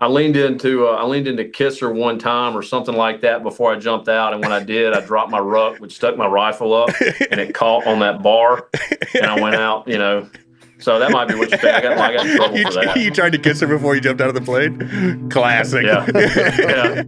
I leaned into kiss her one time or something like that before I jumped out. And when I did, I dropped my ruck, which stuck my rifle up, and it caught on that bar. And I went out, So that might be what you think. I got in trouble for that. You tried to kiss her before you jumped out of the plane? Classic. Yeah. Yeah.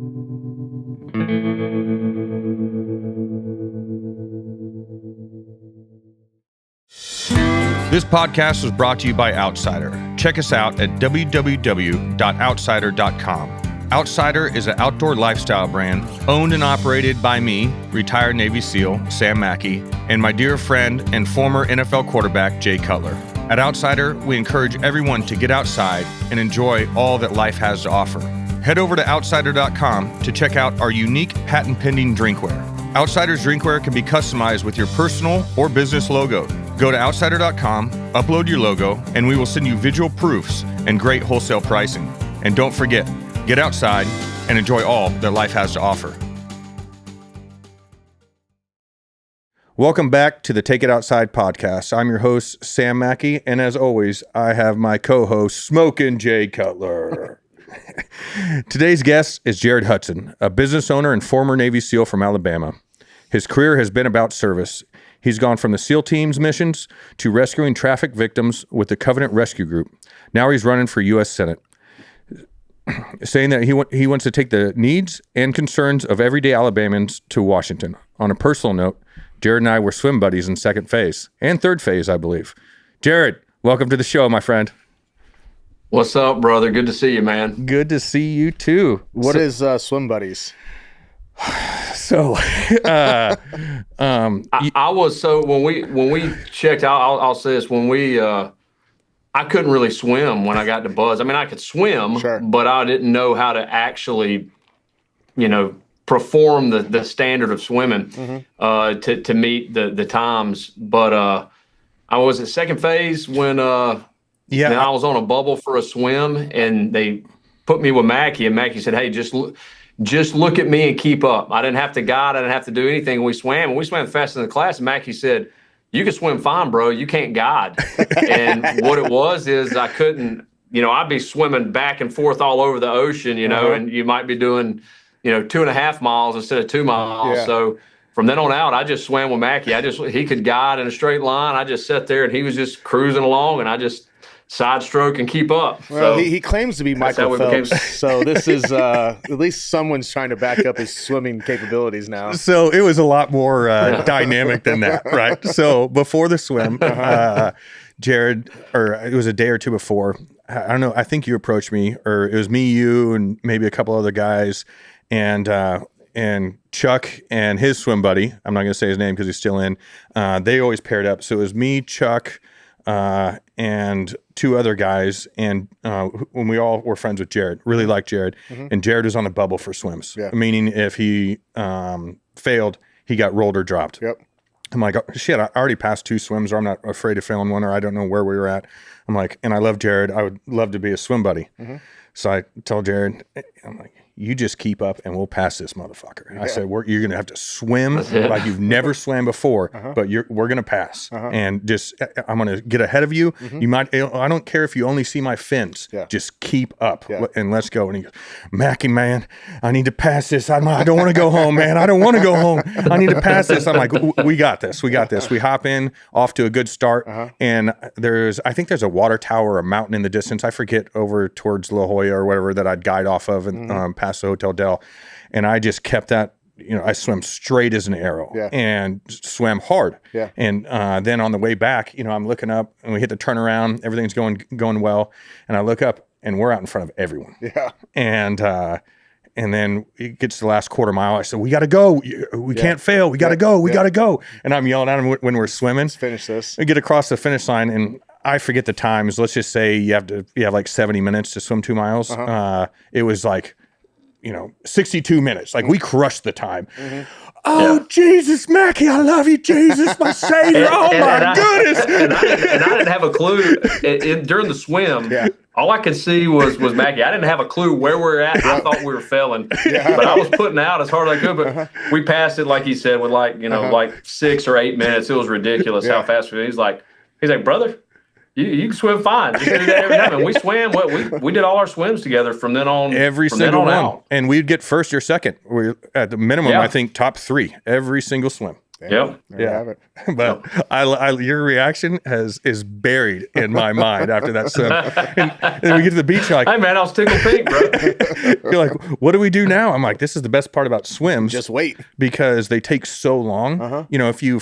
This podcast was brought to you by Outsider. Check us out at www.outsider.com. Outsider is an outdoor lifestyle brand owned and operated by me, retired Navy SEAL Sam Mackey, and my dear friend and former NFL quarterback Jay Cutler. At Outsider, we encourage everyone to get outside and enjoy all that life has to offer. Head over to outsider.com to check out our unique patent-pending drinkware. Outsider's drinkware can be customized with your personal or business logo. Go to outsider.com, upload your logo, and we will send you visual proofs and great wholesale pricing. And don't forget, get outside and enjoy all that life has to offer. Welcome back to the Take It Outside podcast. I'm your host, Sam Mackey, and as always, I have my co-host, Smokin' Jay Cutler. Today's guest is Jared Hudson, a business owner and former Navy SEAL from Alabama. His career has been about service. He's gone from the SEAL team's missions to rescuing traffic victims with the Covenant Rescue Group. Now he's running for U.S. Senate, saying that he wants to take the needs and concerns of everyday Alabamans to Washington. On a personal note, Jared and I were swim buddies in second phase and third phase, I believe. Jared, welcome to the show, my friend. What's up, brother? Good to see you, man. Good to see you too. What is swim buddies? So, I was when we checked out. I'll say this: I couldn't really swim when I got to Buzz. I mean, I could swim, sure, but I didn't know how to actually, perform the standard of swimming to meet the times. But I was at second phase when then I was on a bubble for a swim, and they put me with Mackie, and Mackie said, "Hey, just look at me and keep up." I didn't have to guide. I didn't have to do anything. We swam faster than the class. And Mackie said, "You can swim fine, bro. You can't guide." And what it was is I couldn't, I'd be swimming back and forth all over the ocean, and you might be doing, 2.5 miles instead of 2 miles. Yeah. So from then on out, I just swam with Mackie. He could guide in a straight line. I just sat there and he was just cruising along, and I just side stroke and keep up. Well, so he claims to be Michael Phelps, so this is at least someone's trying to back up his swimming capabilities now. So it was a lot more dynamic than that, right? So before the swim, Jared, or it was a day or two before, I don't know, I think you approached me, or it was me, you, and maybe a couple other guys, and Chuck and his swim buddy, I'm not going to say his name because he's still in, they always paired up. So it was me, Chuck, and two other guys, and when we all were friends with Jared, really liked Jared, and Jared was on the bubble for swims, meaning if he failed, he got rolled or dropped. Yep. I'm like, oh, shit, I already passed 2 swims, or I'm not afraid of failing one, or I don't know where we were at. I'm like, and I love Jared. I would love to be a swim buddy. So I tell Jared, I'm like, you just keep up and we'll pass this motherfucker. I said, you're going to have to swim like you've never swam before, but we're going to pass. And just, I'm going to get ahead of you. You might, I don't care if you only see my fins. Just keep up and let's go. And he goes, Mackie, man, I need to pass this. I don't want to go home, man. I don't want to go home. I need to pass this. I'm like, we got this. We got this. We hop in, off to a good start. And I think there's a water tower, a mountain in the distance. I forget, over towards La Jolla or whatever, that I'd guide off of and past the Hotel Del. And I just kept that, I swam straight as an arrow and swam hard. And then on the way back, I'm looking up and we hit the turnaround. Everything's going well. And I look up and we're out in front of everyone. And then it gets to the last quarter mile. I said, we got to go. We can't fail. We got to go. We got to go. And I'm yelling at him when we're swimming. Let's finish this. We get across the finish line, and I forget the times. Let's just say you have like 70 minutes to swim 2 miles. It was like, 62 minutes. Like, we crushed the time. Oh, Jesus, Mackie, I love you, Jesus, my Savior. Goodness. And I didn't have a clue during the swim. All I could see was Mackie. I didn't have a clue where we're at. I thought we were failing, but I was putting out as hard as I could. But we passed it, like he said, with like 6 or 8 minutes. It was ridiculous how fast we. He's like, brother, You can swim fine. Just do that every time. And we swam. We did all our swims together from then on. Every single one. Out. And we'd get first or second. We at the minimum, I think, top 3 every single swim. Yep. Have it. But your reaction is buried in my mind after that swim. And we get to the beach, you're like, hey man, I was tickled pink, bro. You're like, what do we do now? I'm like, this is the best part about swims. Just wait. Because they take so long. You know, if you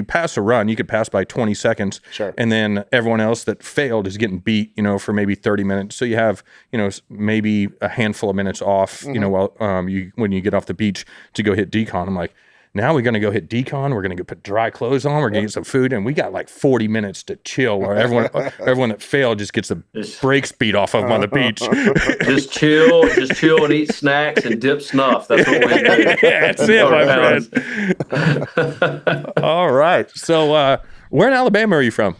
pass a run, you could pass by 20 seconds. Sure. And then everyone else that failed is getting beat, you know, for maybe 30 minutes. So you have, you know, maybe a handful of minutes off, you know, while when you get off the beach to go hit decon. I'm like, now we're going to go hit decon. We're going to go put dry clothes on. We're going to get some food. And we got like 40 minutes to chill while everyone that failed just gets the brakes beat off of them on the beach. Just chill and eat snacks and dip snuff. That's what we do. That's it, my friend. All right. So where in Alabama are you from?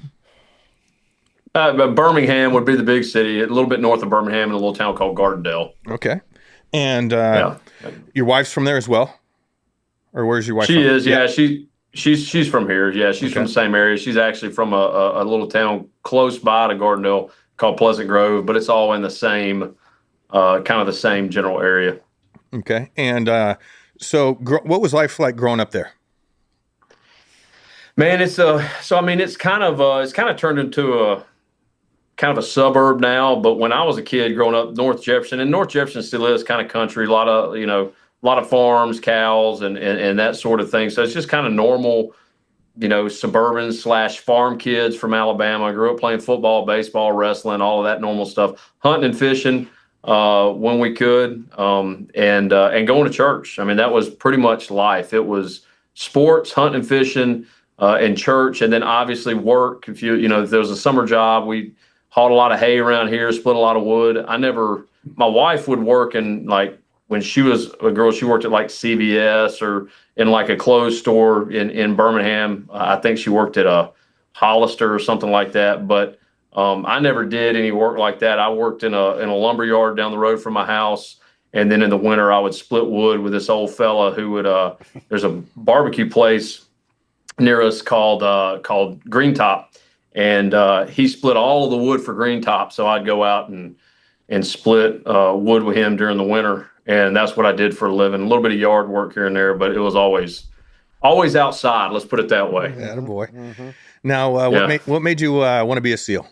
Birmingham would be the big city, a little bit north of Birmingham in a little town called Gardendale. Okay. And your wife's from there as well? Or where's your wife from? She is, yeah. She's from here. Yeah, she's from the same area. She's actually from a little town close by to Gardendale called Pleasant Grove, but it's all in the same, kind of the same general area. Okay. And so what was life like growing up there? Man, it's kind of turned into a kind of a suburb now, but when I was a kid growing up, North Jefferson still is kind of country, a lot of farms, cows, and that sort of thing. So it's just kind of normal, you know, suburban / farm kids from Alabama. I grew up playing football, baseball, wrestling, all of that normal stuff, hunting and fishing when we could, and going to church. I mean, that was pretty much life. It was sports, hunting and fishing, and church, and then obviously work. If there was a summer job, we hauled a lot of hay around here, split a lot of wood. My wife would work in when she was a girl, she worked at like CVS or in like a clothes store in Birmingham. I think she worked at a Hollister or something like that. But I never did any work like that. I worked in a lumber yard down the road from my house. And then in the winter, I would split wood with this old fella who would, there's a barbecue place near us called Green Top. And he split all of the wood for Green Top. So I'd go out and split wood with him during the winter. And that's what I did for a living. A little bit of yard work here and there, but it was always outside. Let's put it that way. Yeah, boy. Mm-hmm. Now, what made you want to be a SEAL?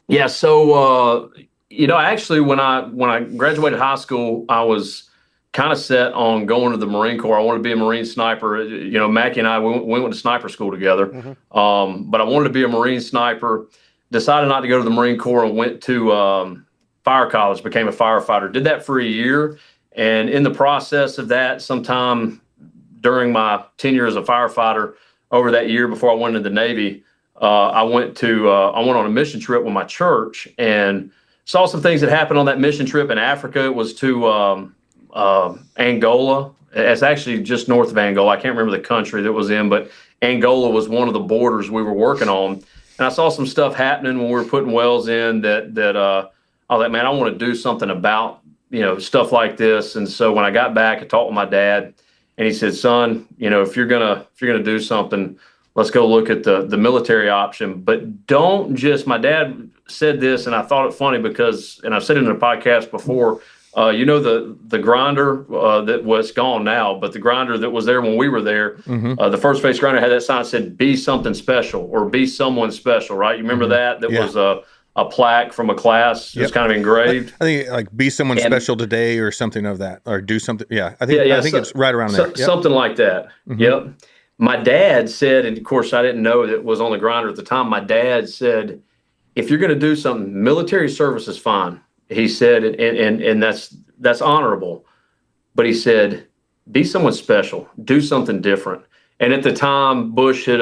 Yeah, so actually, when I graduated high school, I was kind of set on going to the Marine Corps. I wanted to be a Marine sniper. Mackie and I we went to sniper school together, but I wanted to be a Marine sniper. Decided not to go to the Marine Corps and went to fire college, became a firefighter, did that for a year. And in the process of that, sometime during my tenure as a firefighter over that year before I went into the Navy, I went on a mission trip with my church and saw some things that happened on that mission trip in Africa. It was to Angola. It's actually just north of Angola. I can't remember the country that was in, but Angola was one of the borders we were working on. And I saw some stuff happening when we were putting wells in that I was like, man, I want to do something about, stuff like this. And so when I got back, I talked with my dad and he said, son, if you're going to do something, let's go look at the military option, but don't just, my dad said this and I thought it funny because, and I've said it in a podcast before, the grinder that was gone now, but the grinder that was there when we were there, the first face grinder had that sign that said, be something special or be someone special, right? You remember that? That was a plaque from a class, just kind of engraved. I think like be someone special today or something of that, or do something. Yeah, I think it's right around there. Something like that. Mm-hmm. Yep. My dad said, and of course I didn't know that it was on the grinder at the time. My dad said, if you're going to do something, military service is fine. He said, and that's honorable. But he said, be someone special, do something different. And at the time, Bush had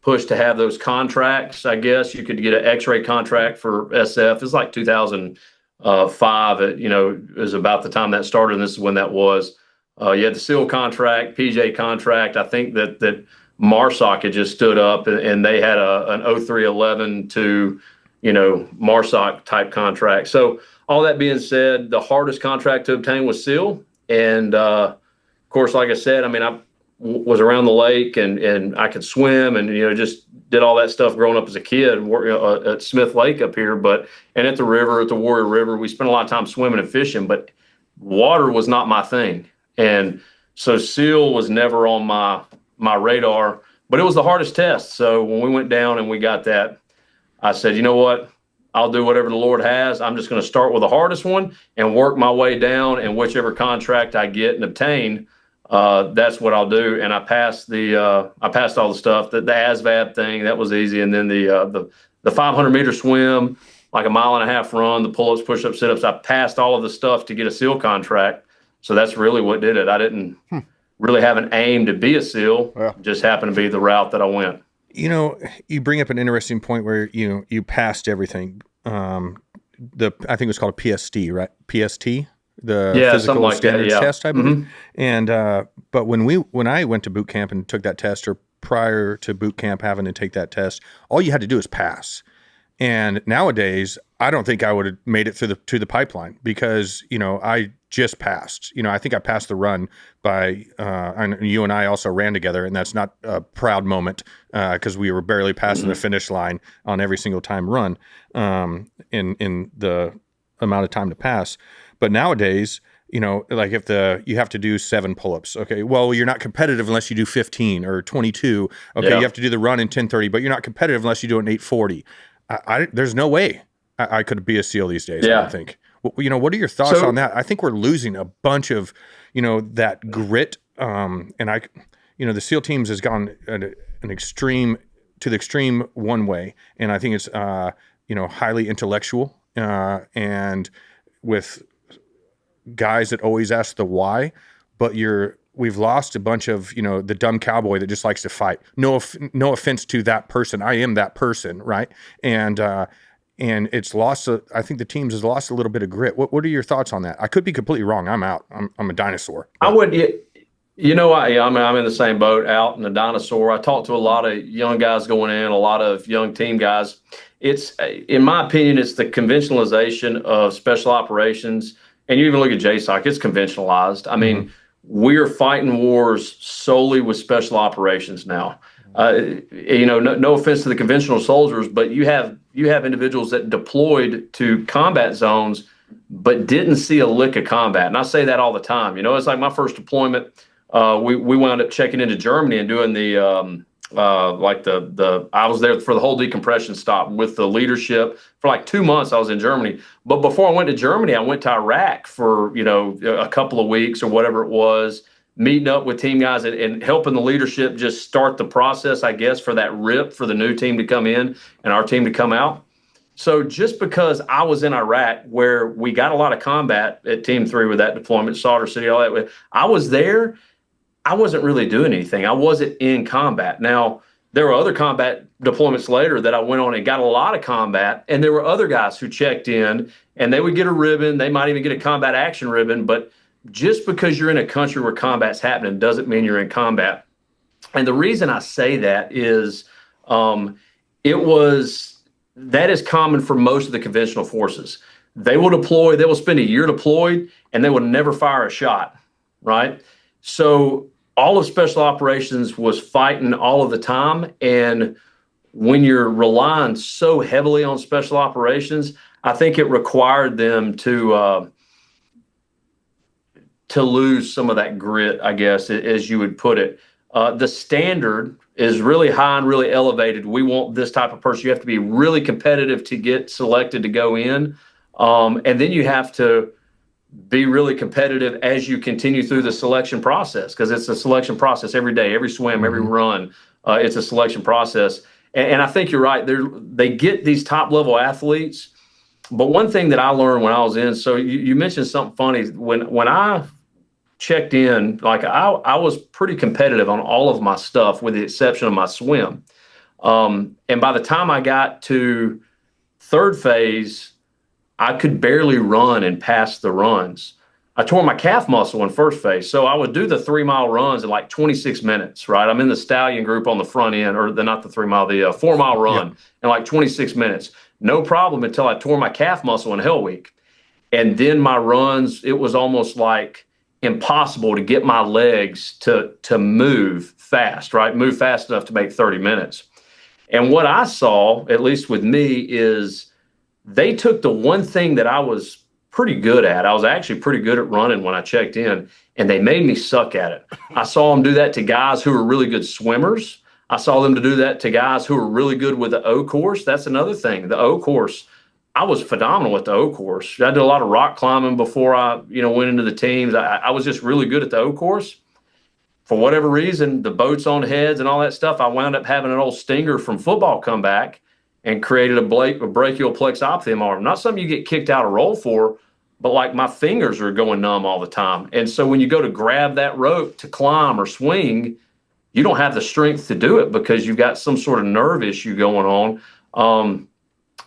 pushed to have those contracts. I guess you could get an X-ray contract for SF. It's like 2005. It was about the time that started, and this is when that was. You had the SEAL contract, PJ contract. I think that MARSOC had just stood up, and they had an 0311 to MARSOC type contract. So all that being said, the hardest contract to obtain was SEAL. And of course, like I said, I mean, was around the lake and I could swim and, just did all that stuff growing up as a kid at Smith Lake up here, and at the river, at the Warrior River, we spent a lot of time swimming and fishing, but water was not my thing. And so SEAL was never on my radar, but it was the hardest test. So when we went down and we got that, I said, you know what? I'll do whatever the Lord has. I'm just going to start with the hardest one and work my way down, and whichever contract I get and obtain, that's what I'll do. And I passed all the stuff, the ASVAB thing, that was easy. And then the 500-meter swim, like a 1.5 mile run, the pull-ups, push-ups, sit-ups, I passed all of the stuff to get a SEAL contract. So that's really what did it. I didn't really have an aim to be a SEAL. Yeah. Just happened to be the route that I went. You bring up an interesting point where you passed everything. I think it was called a PST, right? PST, the physical like standards test, I believe. And but when I went to boot camp and took that test, or prior to boot camp having to take that test, all you had to do is pass. And nowadays, I don't think I would have made it to the pipeline, because I just passed. I think I passed the run by. And you and I also ran together, and that's not a proud moment because we were barely passing the finish line on every single time run in the amount of time to pass. But nowadays, like if you have to do 7 pull-ups, okay, well, you're not competitive unless you do 15 or 22. Okay, you have to do the run in 10:30, but you're not competitive unless you do it in 8:40. There's no way I could be a SEAL these days. I don't think. What are your thoughts on that? I think we're losing a bunch of, that grit. And the SEAL teams has gone to the extreme one way, and I think it's highly intellectual and with guys that always ask the why, but we've lost a bunch of, the dumb cowboy that just likes to fight. No offense to that person. I am that person. Right. And it's lost. I think the teams has lost a little bit of grit. What are your thoughts on that? I could be completely wrong. I'm out. I'm a dinosaur. But. I would, I'm in the same boat, out in the dinosaur. I talked to a lot of young guys going in, a lot of young team guys. It's, in my opinion, it's the conventionalization of special operations. And you even look at JSOC, it's conventionalized. I mean, we're fighting wars solely with special operations now. No offense to the conventional soldiers, but you have individuals that deployed to combat zones, but didn't see a lick of combat. And I say that all the time. It's like my first deployment. We wound up checking into Germany and doing I was there for the whole decompression stop with the leadership for like 2 months. I was in Germany, but before I went to Germany, I went to Iraq for, a couple of weeks or whatever it was, meeting up with team guys and helping the leadership just start the process, I guess, for that rip for the new team to come in and our team to come out. So just because I was in Iraq, where we got a lot of combat at Team 3 with that deployment, Soldier City, all that, I was there. I wasn't really doing anything. I wasn't in combat. Now, there were other combat deployments later that I went on and got a lot of combat, and there were other guys who checked in, and they would get a ribbon. They might even get a combat action ribbon, but just because you're in a country where combat's happening doesn't mean you're in combat. And the reason I say that is that is common for most of the conventional forces. They will deploy, they will spend a year deployed, and they will never fire a shot, right? So all of special operations was fighting all of the time. And when you're relying so heavily on special operations, I think it required them to lose some of that grit, I guess, as you would put it. The standard is really high and really elevated. We want this type of person. You have to be really competitive to get selected to go in. And then you have to be really competitive as you continue through the selection process, because it's a selection process every day, every swim, every run. It's a selection process. And I think you're right. They get these top level athletes. But one thing that I learned when I was in, so you mentioned something funny. When I checked in, like I was pretty competitive on all of my stuff with the exception of my swim. And by the time I got to third phase, I could barely run and pass the runs. I tore my calf muscle in first phase. So I would do the 3 mile runs in like 26 minutes, right? I'm in the stallion group on the front end, or not the 3 mile, the 4 mile run in like 26 minutes. No problem until I tore my calf muscle in Hell Week. And then my runs, it was almost like impossible to get my legs to move fast, right? Move fast enough to make 30 minutes. And what I saw, at least with me, is they took the one thing that I was pretty good at. I was actually pretty good at running when I checked in, and they made me suck at it. I saw them do that to guys who were really good swimmers. I saw them to do that to guys who were really good with the O course. That's another thing. The O course, I was phenomenal at the O course. I did a lot of rock climbing before I, went into the teams. I was just really good at the O course. For whatever reason, the boats on heads and all that stuff, I wound up having an old stinger from football come back and created a brachial plexopathy arm. Not something you get kicked out of roll for, but like my fingers are going numb all the time. And so when you go to grab that rope to climb or swing, you don't have the strength to do it because you've got some sort of nerve issue going on.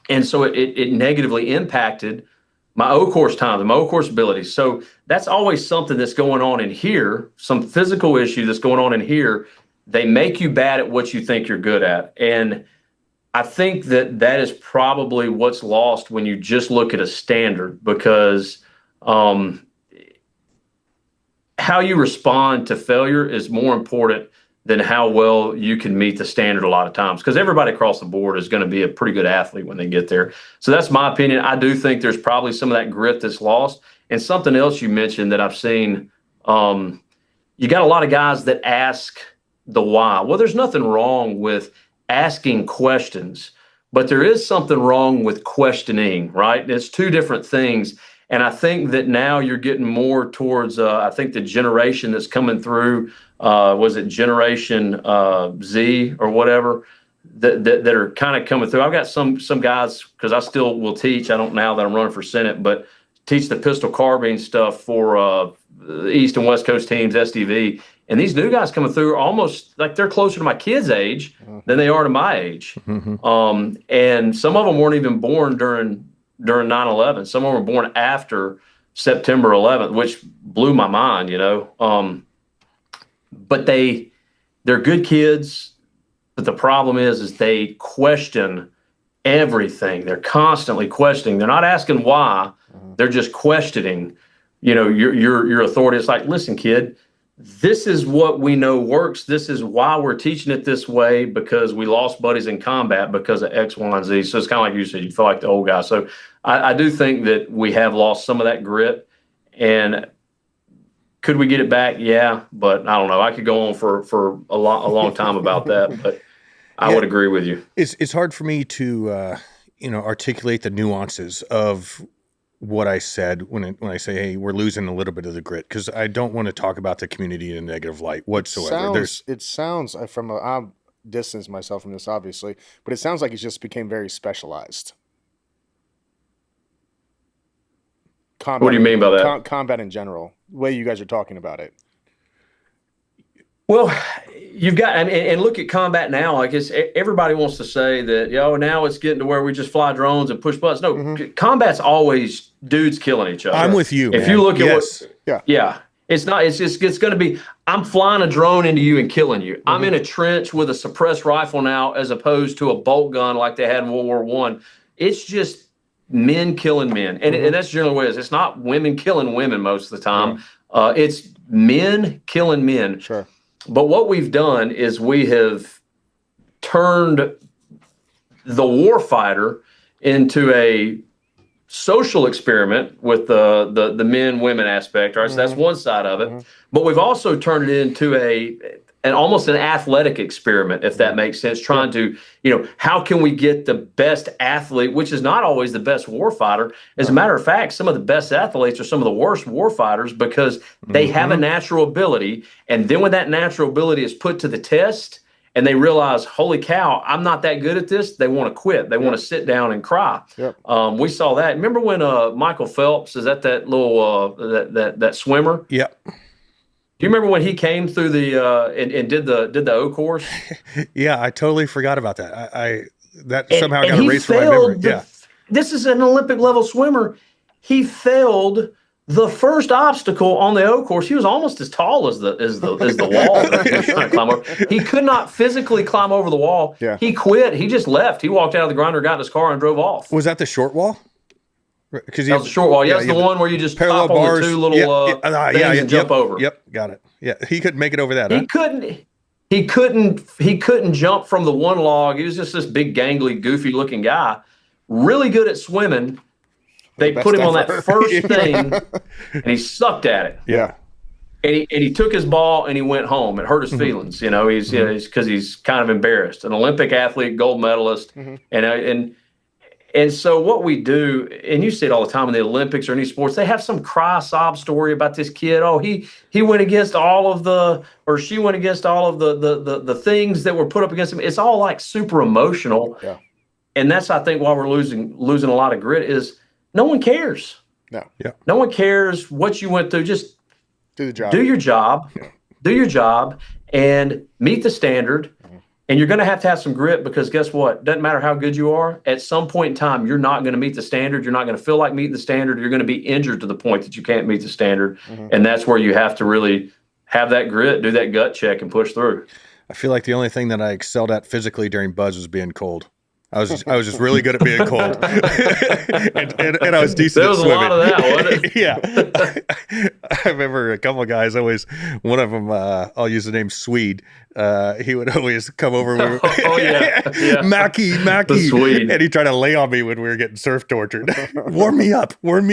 And so it negatively impacted my O course time, my O course abilities. So that's always something that's going on in here, some physical issue that's going on in here. They make you bad at what you think you're good at. And I think that is probably what's lost when you just look at a standard, because how you respond to failure is more important than how well you can meet the standard a lot of times, because everybody across the board is going to be a pretty good athlete when they get there. So that's my opinion. I do think there's probably some of that grit that's lost. And something else you mentioned that I've seen, you got a lot of guys that ask the why. Well, there's nothing wrong with asking questions, but there is something wrong with questioning, right? It's two different things. And I think that now you're getting more towards, I think the generation that's coming through, was it Generation Z or whatever, that are kind of coming through. I've got some guys, because I still will teach. I don't now that I'm running for Senate, but teach the pistol carbine stuff for the East and West Coast teams, SDV. And these new guys coming through are almost like they're closer to my kids' age than they are to my age. Mm-hmm. And some of them weren't even born during 9/11. Some of them were born after September 11th, which blew my mind, But they're good kids. But the problem is they question everything. They're constantly questioning. They're not asking why. They're just questioning, your authority. It's like, listen, kid, this is what we know works. This is why we're teaching it this way, because we lost buddies in combat because of X, Y, and Z. So it's kind of like you said, you feel like the old guy. So I do think that we have lost some of that grit. And could we get it back? Yeah, but I don't know. I could go on for a long time about that, but I would agree with you. It's hard for me to articulate the nuances of what I said when I say, hey, we're losing a little bit of the grit, because I don't want to talk about the community in a negative light whatsoever. It sounds from I've distanced myself from this, obviously, but it sounds like it just became very specialized. Combat, what do you mean by that? Combat in general, the way you guys are talking about it. Well, you've got, and look at combat now. Like everybody wants to say that, now it's getting to where we just fly drones and push buttons. No, combat's always dudes killing each other. I'm with you. If you look at it's not. It's going to be. I'm flying a drone into you and killing you. I'm in a trench with a suppressed rifle now, as opposed to a bolt gun like they had in World War I. It's just men killing men, and that's generally what it is. It's not women killing women most of the time. It's men killing men. Sure. But what we've done is we have turned the warfighter into a social experiment with the men-women aspect. All right, so that's one side of it. But we've also turned it into almost an athletic experiment, if that makes sense, trying to, how can we get the best athlete, which is not always the best warfighter. As a matter of fact, some of the best athletes are some of the worst warfighters, because they have a natural ability. And then when that natural ability is put to the test and they realize, holy cow, I'm not that good at this, they want to quit. They want to sit down and cry. We saw that. Remember when Michael Phelps is at that little, that swimmer? Yep. Do you remember when he came through the and did the O course? Yeah, I totally forgot about that. That somehow got erased from my memory. This is an Olympic level swimmer. He failed the first obstacle on the O course. He was almost as tall as the wall that he was trying to climb over. He could not physically climb over the wall. Yeah. He quit. He just left. He walked out of the grinder, got in his car, and drove off. Was that the short wall? Because that was a short wall. Yeah, that's the one where you just parallel pop on bars, the two little things and jump over. Yep, got it. Yeah, he couldn't make it over that. He couldn't. He couldn't jump from the one log. He was just this big, gangly, goofy-looking guy. Really good at swimming. They put him on that first thing, and he sucked at it. Yeah. And he took his ball and he went home. It hurt his feelings, He's because he's kind of embarrassed. An Olympic athlete, gold medalist, and so what we do, and you see it all the time in the Olympics or any sports, they have some sob story about this kid. Oh, he went against all of or she went against all of the things that were put up against him. It's all like super emotional. Yeah. And that's, I think, why we're losing a lot of grit is no one cares. No. Yeah. No one cares what you went through. Just do the job. Do your job. Yeah. Do your job and meet the standard. And you're going to have some grit because guess what? Doesn't matter how good you are. At some point in time, you're not going to meet the standard. You're not going to feel like meeting the standard. You're going to be injured to the point that you can't meet the standard. And that's where you have to really have that grit, do that gut check, and push through. I feel like the only thing that I excelled at physically during Buzz was being cold. I was just really good at being cold, and I was decent. There was at swimming. A lot of that, wasn't it? Yeah, I remember a couple of guys always. One of them, I'll use the name Swede. He would always come over. Yeah. Mackie, the Swede, and he tried to lay on me when we were getting surf tortured. Warm me up. Where did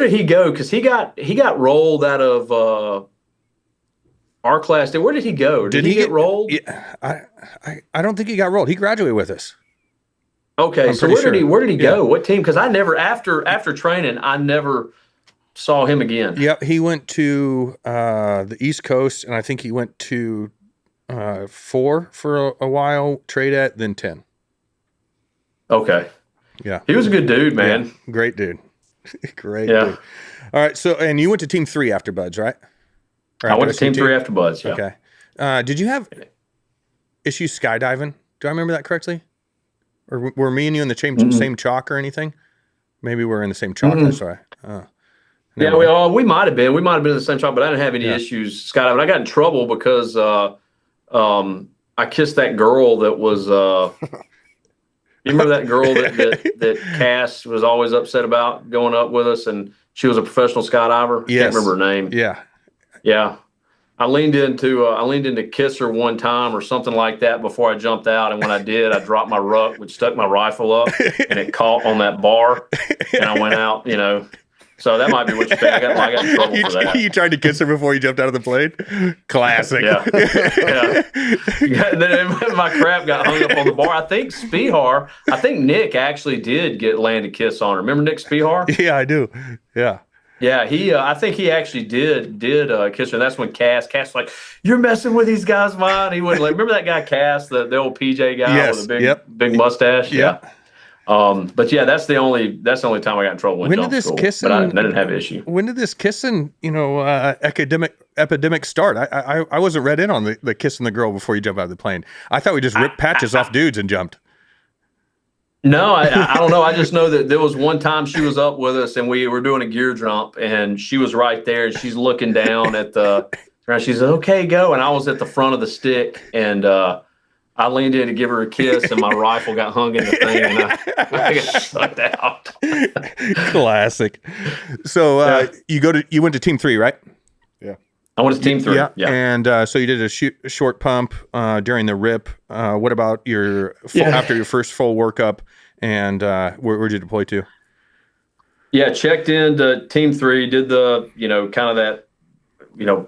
he go? Because he got rolled out of. Our class. Where did he go? Did he get rolled? Yeah, I don't think he got rolled. He graduated with us. Okay, so where did he go? What team? Because I never after training, I never saw him again. Yep, he went to the East Coast, and I think he went to 4 for a while, trade at, then 10. Okay. Yeah, he was a good dude, man. Yeah, great dude. Great dude. All right, so and you went to Team 3 after Buds, right? I went to Team 3 after Buzz. Yeah. Okay. Did you have issues skydiving? Do I remember that correctly? Or were me and you in the same chalk or anything? Maybe we're in the same chalk. That's why. Yeah, we might have been. We might have been in the same chalk, but I didn't have any issues skydiving. I got in trouble because I kissed that girl that was. You remember that girl that Cass was always upset about going up with us, and she was a professional skydiver. Yes. Can't remember her name. Yeah. I leaned in to kiss her one time or something like that before I jumped out, and when I did, I dropped my ruck, which stuck my rifle up, and it caught on that bar, and I went out. So that might be what you think. I got in trouble for that. You tried to kiss her before you jumped out of the plane? Classic. Yeah. And then my crap got hung up on the bar. I think Nick actually did land a kiss on her. Remember Nick Spihar? Yeah, I do. Yeah. Yeah, I think he actually did kiss her. And that's when Cass was like, "You're messing with these guys' mind." He wouldn't remember that guy Cass, the old PJ guy with a big mustache. Yeah. But yeah, that's the only time I got in trouble when did this kissing? But I didn't have an issue. When did this kissing, epidemic start? I wasn't read in on the kissing the girl before you jump out of the plane. I thought we just ripped patches off dudes and jumped. No, I don't know. I just know that there was one time she was up with us and we were doing a gear jump and she was right there and she's looking down at the ground. She said, "Okay, go." And I was at the front of the stick and I leaned in to give her a kiss and my rifle got hung in the thing and I got sucked out. Classic. So you went to Team 3, right? Yeah. I went to Team 3. Yeah. And so you did a short pump during the rip. What about after your first full workup? And where'd you deploy to? Yeah, checked into Team 3, did the, kind of that,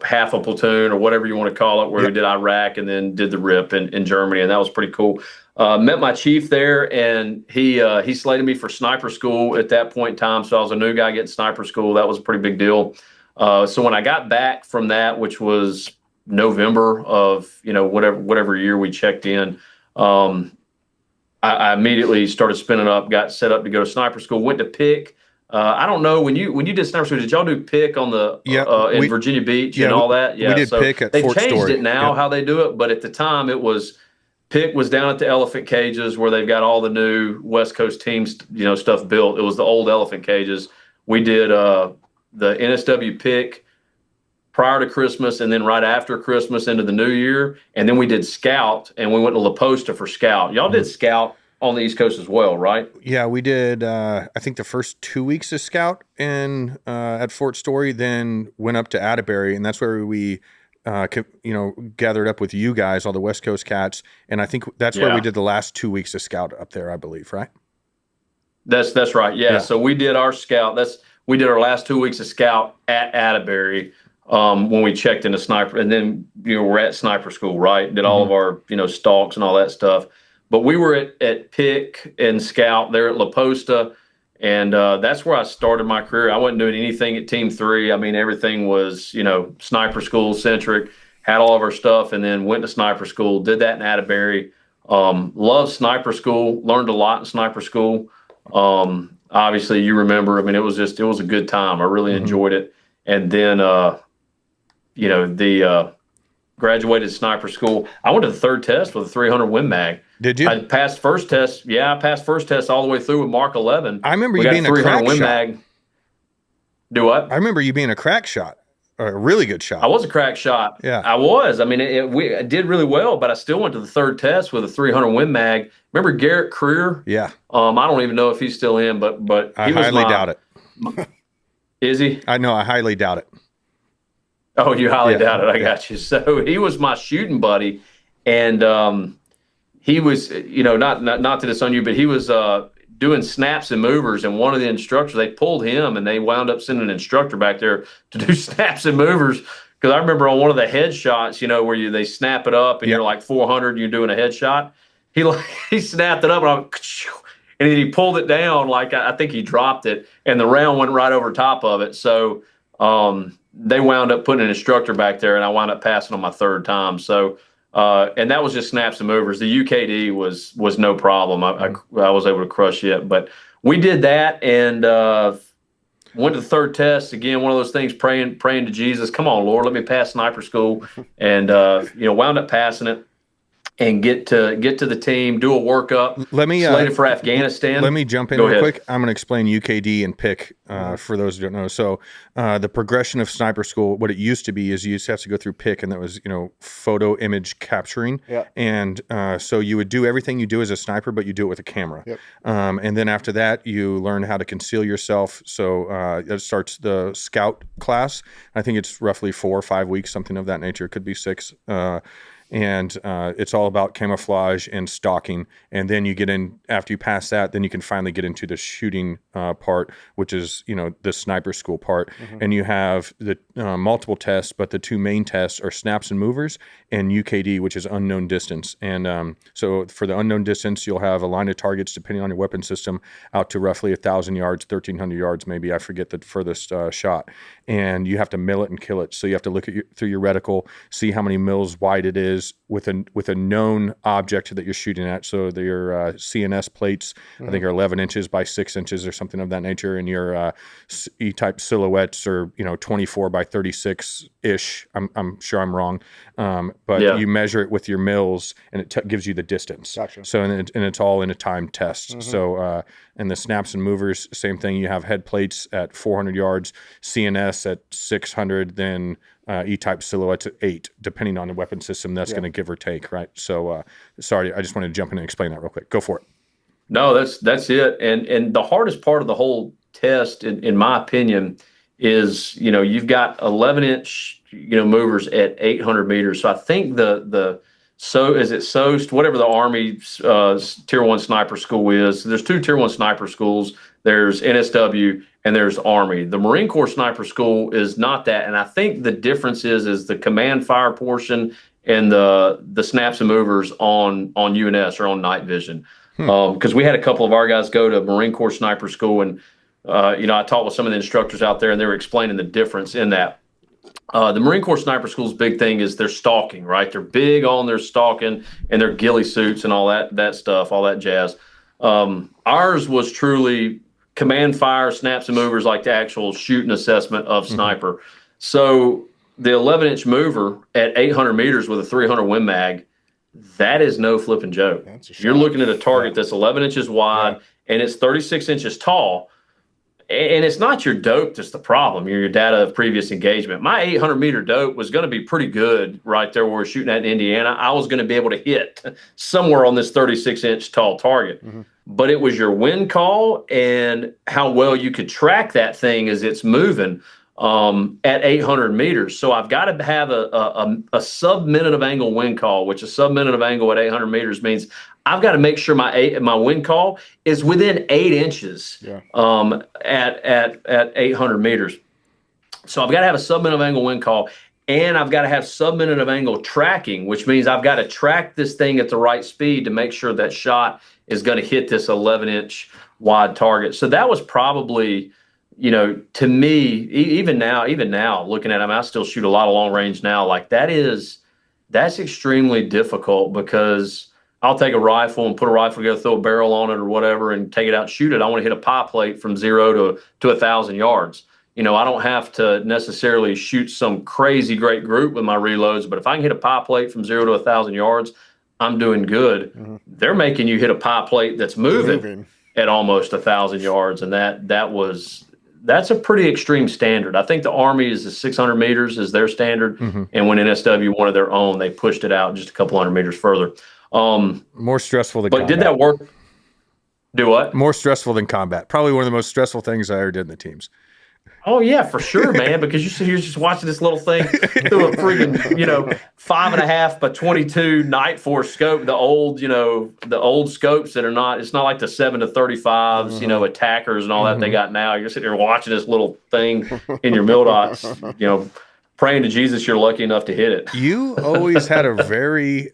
half a platoon or whatever you want to call it, where we did Iraq and then did the rip in Germany. And that was pretty cool. Met my chief there and he slated me for sniper school at that point in time. So I was a new guy getting sniper school. That was a pretty big deal. So when I got back from that, which was November of, whatever year we checked in, I immediately started spinning up, got set up to go to sniper school, went to pick. I don't know when you did sniper school, did y'all do pick on the in Virginia Beach and all that? Yeah, we did pick at Fort Story. They've changed it now how they do it, but at the time pick was down at the elephant cages where they've got all the new West Coast teams, stuff built. It was the old elephant cages. We did the NSW pick prior to Christmas and then right after Christmas into the new year. And then we did scout and we went to La Posta for scout. Y'all did scout on the East Coast as well, right? Yeah, we did. I think the first 2 weeks of scout in at Fort Story, then went up to Atterbury, and that's where we, gathered up with you guys, all the West Coast cats, and I think that's where we did the last 2 weeks of scout up there, I believe, right? That's right. Yeah. So we did our scout. We did our last 2 weeks of scout at Atterbury when we checked into sniper, and then we're at sniper school, right? Did all of our stalks and all that stuff. But we were at Pick and Scout there at La Posta, and that's where I started my career. I wasn't doing anything at Team 3. I mean, everything was sniper school centric. Had all of our stuff, and then went to sniper school. Did that in Atterbury. Loved sniper school. Learned a lot in sniper school. Obviously you remember, I mean, it was a good time. I really enjoyed it. And then, graduated sniper school. I went to the third test with a 300 Win Mag. Did you? I passed first test. Yeah. I passed first test all the way through with Mark 11. I remember you being a crack Win shot. Mag. Do what? I remember you being a crack shot. A really good shot. I was a crack shot. Yeah. I was. I mean, I did really well, but I still went to the third test with a 300 Win Mag. Remember Garrett Creer? Yeah. I don't even know if he's still in, but I highly doubt it. Is he? I know. I highly doubt it. Oh, you highly doubt it. I got you. So he was my shooting buddy, and he was, not to disown you, but he was doing snaps and movers, and one of the instructors, they pulled him, and they wound up sending an instructor back there to do snaps and movers. Because I remember on one of the headshots, where they snap it up, and you're like 400, and you're doing a headshot. He snapped it up, and then he pulled it down, like I think he dropped it, and the round went right over top of it. So they wound up putting an instructor back there, and I wound up passing on my third time. So, and that was just snaps and movers. The UKD was no problem. I was able to crush it, but we did that, and went to the third test again. One of those things, praying to Jesus, come on, Lord, let me pass sniper school, and wound up passing it. And get to the team, do a workup. Slated for Afghanistan. Let me jump in real quick. I'm going to explain UKD and PIC for those who don't know. So the progression of sniper school, what it used to be is you used to have to go through PIC, and that was photo image capturing. Yeah. And so you would do everything you do as a sniper, but you do it with a camera. Yep. And then after that, you learn how to conceal yourself. So that starts the scout class. I think it's roughly 4 or 5 weeks, something of that nature. It could be 6. And it's all about camouflage and stalking. And then you get in, after you pass that, then you can finally get into the shooting part, which is, the sniper school part. And you have the multiple tests, but the 2 main tests are snaps and movers and UKD, which is unknown distance. And so for the unknown distance, you'll have a line of targets, depending on your weapon system, out to roughly 1,000 yards, 1,300 yards, maybe. I forget the furthest shot. And you have to mill it and kill it. So you have to look at through your reticle, see how many mils wide it is, with a known object that you're shooting at. So your CNS plates, I think, are 11 inches by 6 inches or something of that nature, and your E-type silhouettes are 24 by 36 ish. I'm sure I'm wrong, but you measure it with your mils, and it gives you the distance. Gotcha. So and it's all in a timed test. So and the snaps and movers, same thing. You have head plates at 400 yards, CNS at 600, then E-type silhouettes at 8, depending on the weapon system. That's going to give or take, right? So, sorry, I just wanted to jump in and explain that real quick. Go for it. No, that's it. And the hardest part of the whole test, in my opinion, is you've got 11-inch movers at 800 meters. So I think is it SOST, whatever the Army Tier 1 sniper school is. There's 2 Tier 1 sniper schools. There's NSW and there's Army. The Marine Corps sniper school is not that. And I think the difference is the command fire portion and the snaps and movers on UNS or on night vision. Because we had a couple of our guys go to Marine Corps sniper school, and I talked with some of the instructors out there, and they were explaining the difference in that. The Marine Corps sniper school's big thing is their stalking, right? They're big on their stalking and their ghillie suits and all that stuff, all that jazz. Ours was truly command fire, snaps and movers, like the actual shooting assessment of sniper. So the 11-inch mover at 800 meters with a 300 Win Mag, that is no flipping joke. You're looking at a target that's 11 inches wide and it's 36 inches tall. And it's not your dope that's the problem. Your data of previous engagement. My 800-meter dope was going to be pretty good right there where we're shooting at in Indiana. I was going to be able to hit somewhere on this 36-inch tall target. But it was your wind call and how well you could track that thing as it's moving at 800 meters. So I've got to have a sub-minute of angle wind call, which a sub-minute of angle at 800 meters means I've got to make sure my wind call is within 8 inches at 800 meters. So I've got to have a sub-minute of angle wind call, and I've got to have sub-minute of angle tracking, which means I've got to track this thing at the right speed to make sure that shot is going to hit this 11-inch wide target. So that was probably, to me, even now, looking at them, I still shoot a lot of long range now. Like that's extremely difficult because I'll take a rifle and put a rifle together, throw a barrel on it or whatever, and take it out and shoot it. I want to hit a pie plate from 0 to 1,000 yards. I don't have to necessarily shoot some crazy great group with my reloads, but if I can hit a pie plate from 0 to 1,000 yards, I'm doing good. They're making you hit a pie plate that's moving at almost 1,000 yards, and that's a pretty extreme standard. I think the Army is the 600 meters is their standard, and when NSW wanted their own, they pushed it out just a couple hundred meters further. More stressful than but combat. Did that work? Do what? More stressful than combat. Probably one of the most stressful things I ever did in the teams. Oh yeah, for sure, man. Because you're just watching this little thing through a freaking 5.5 by 22 Night Force scope. The old scopes that are not. It's not like the 7 to 35s, attackers and all that they got now. You're sitting there watching this little thing in your mil dots, praying to Jesus you're lucky enough to hit it. You always had a very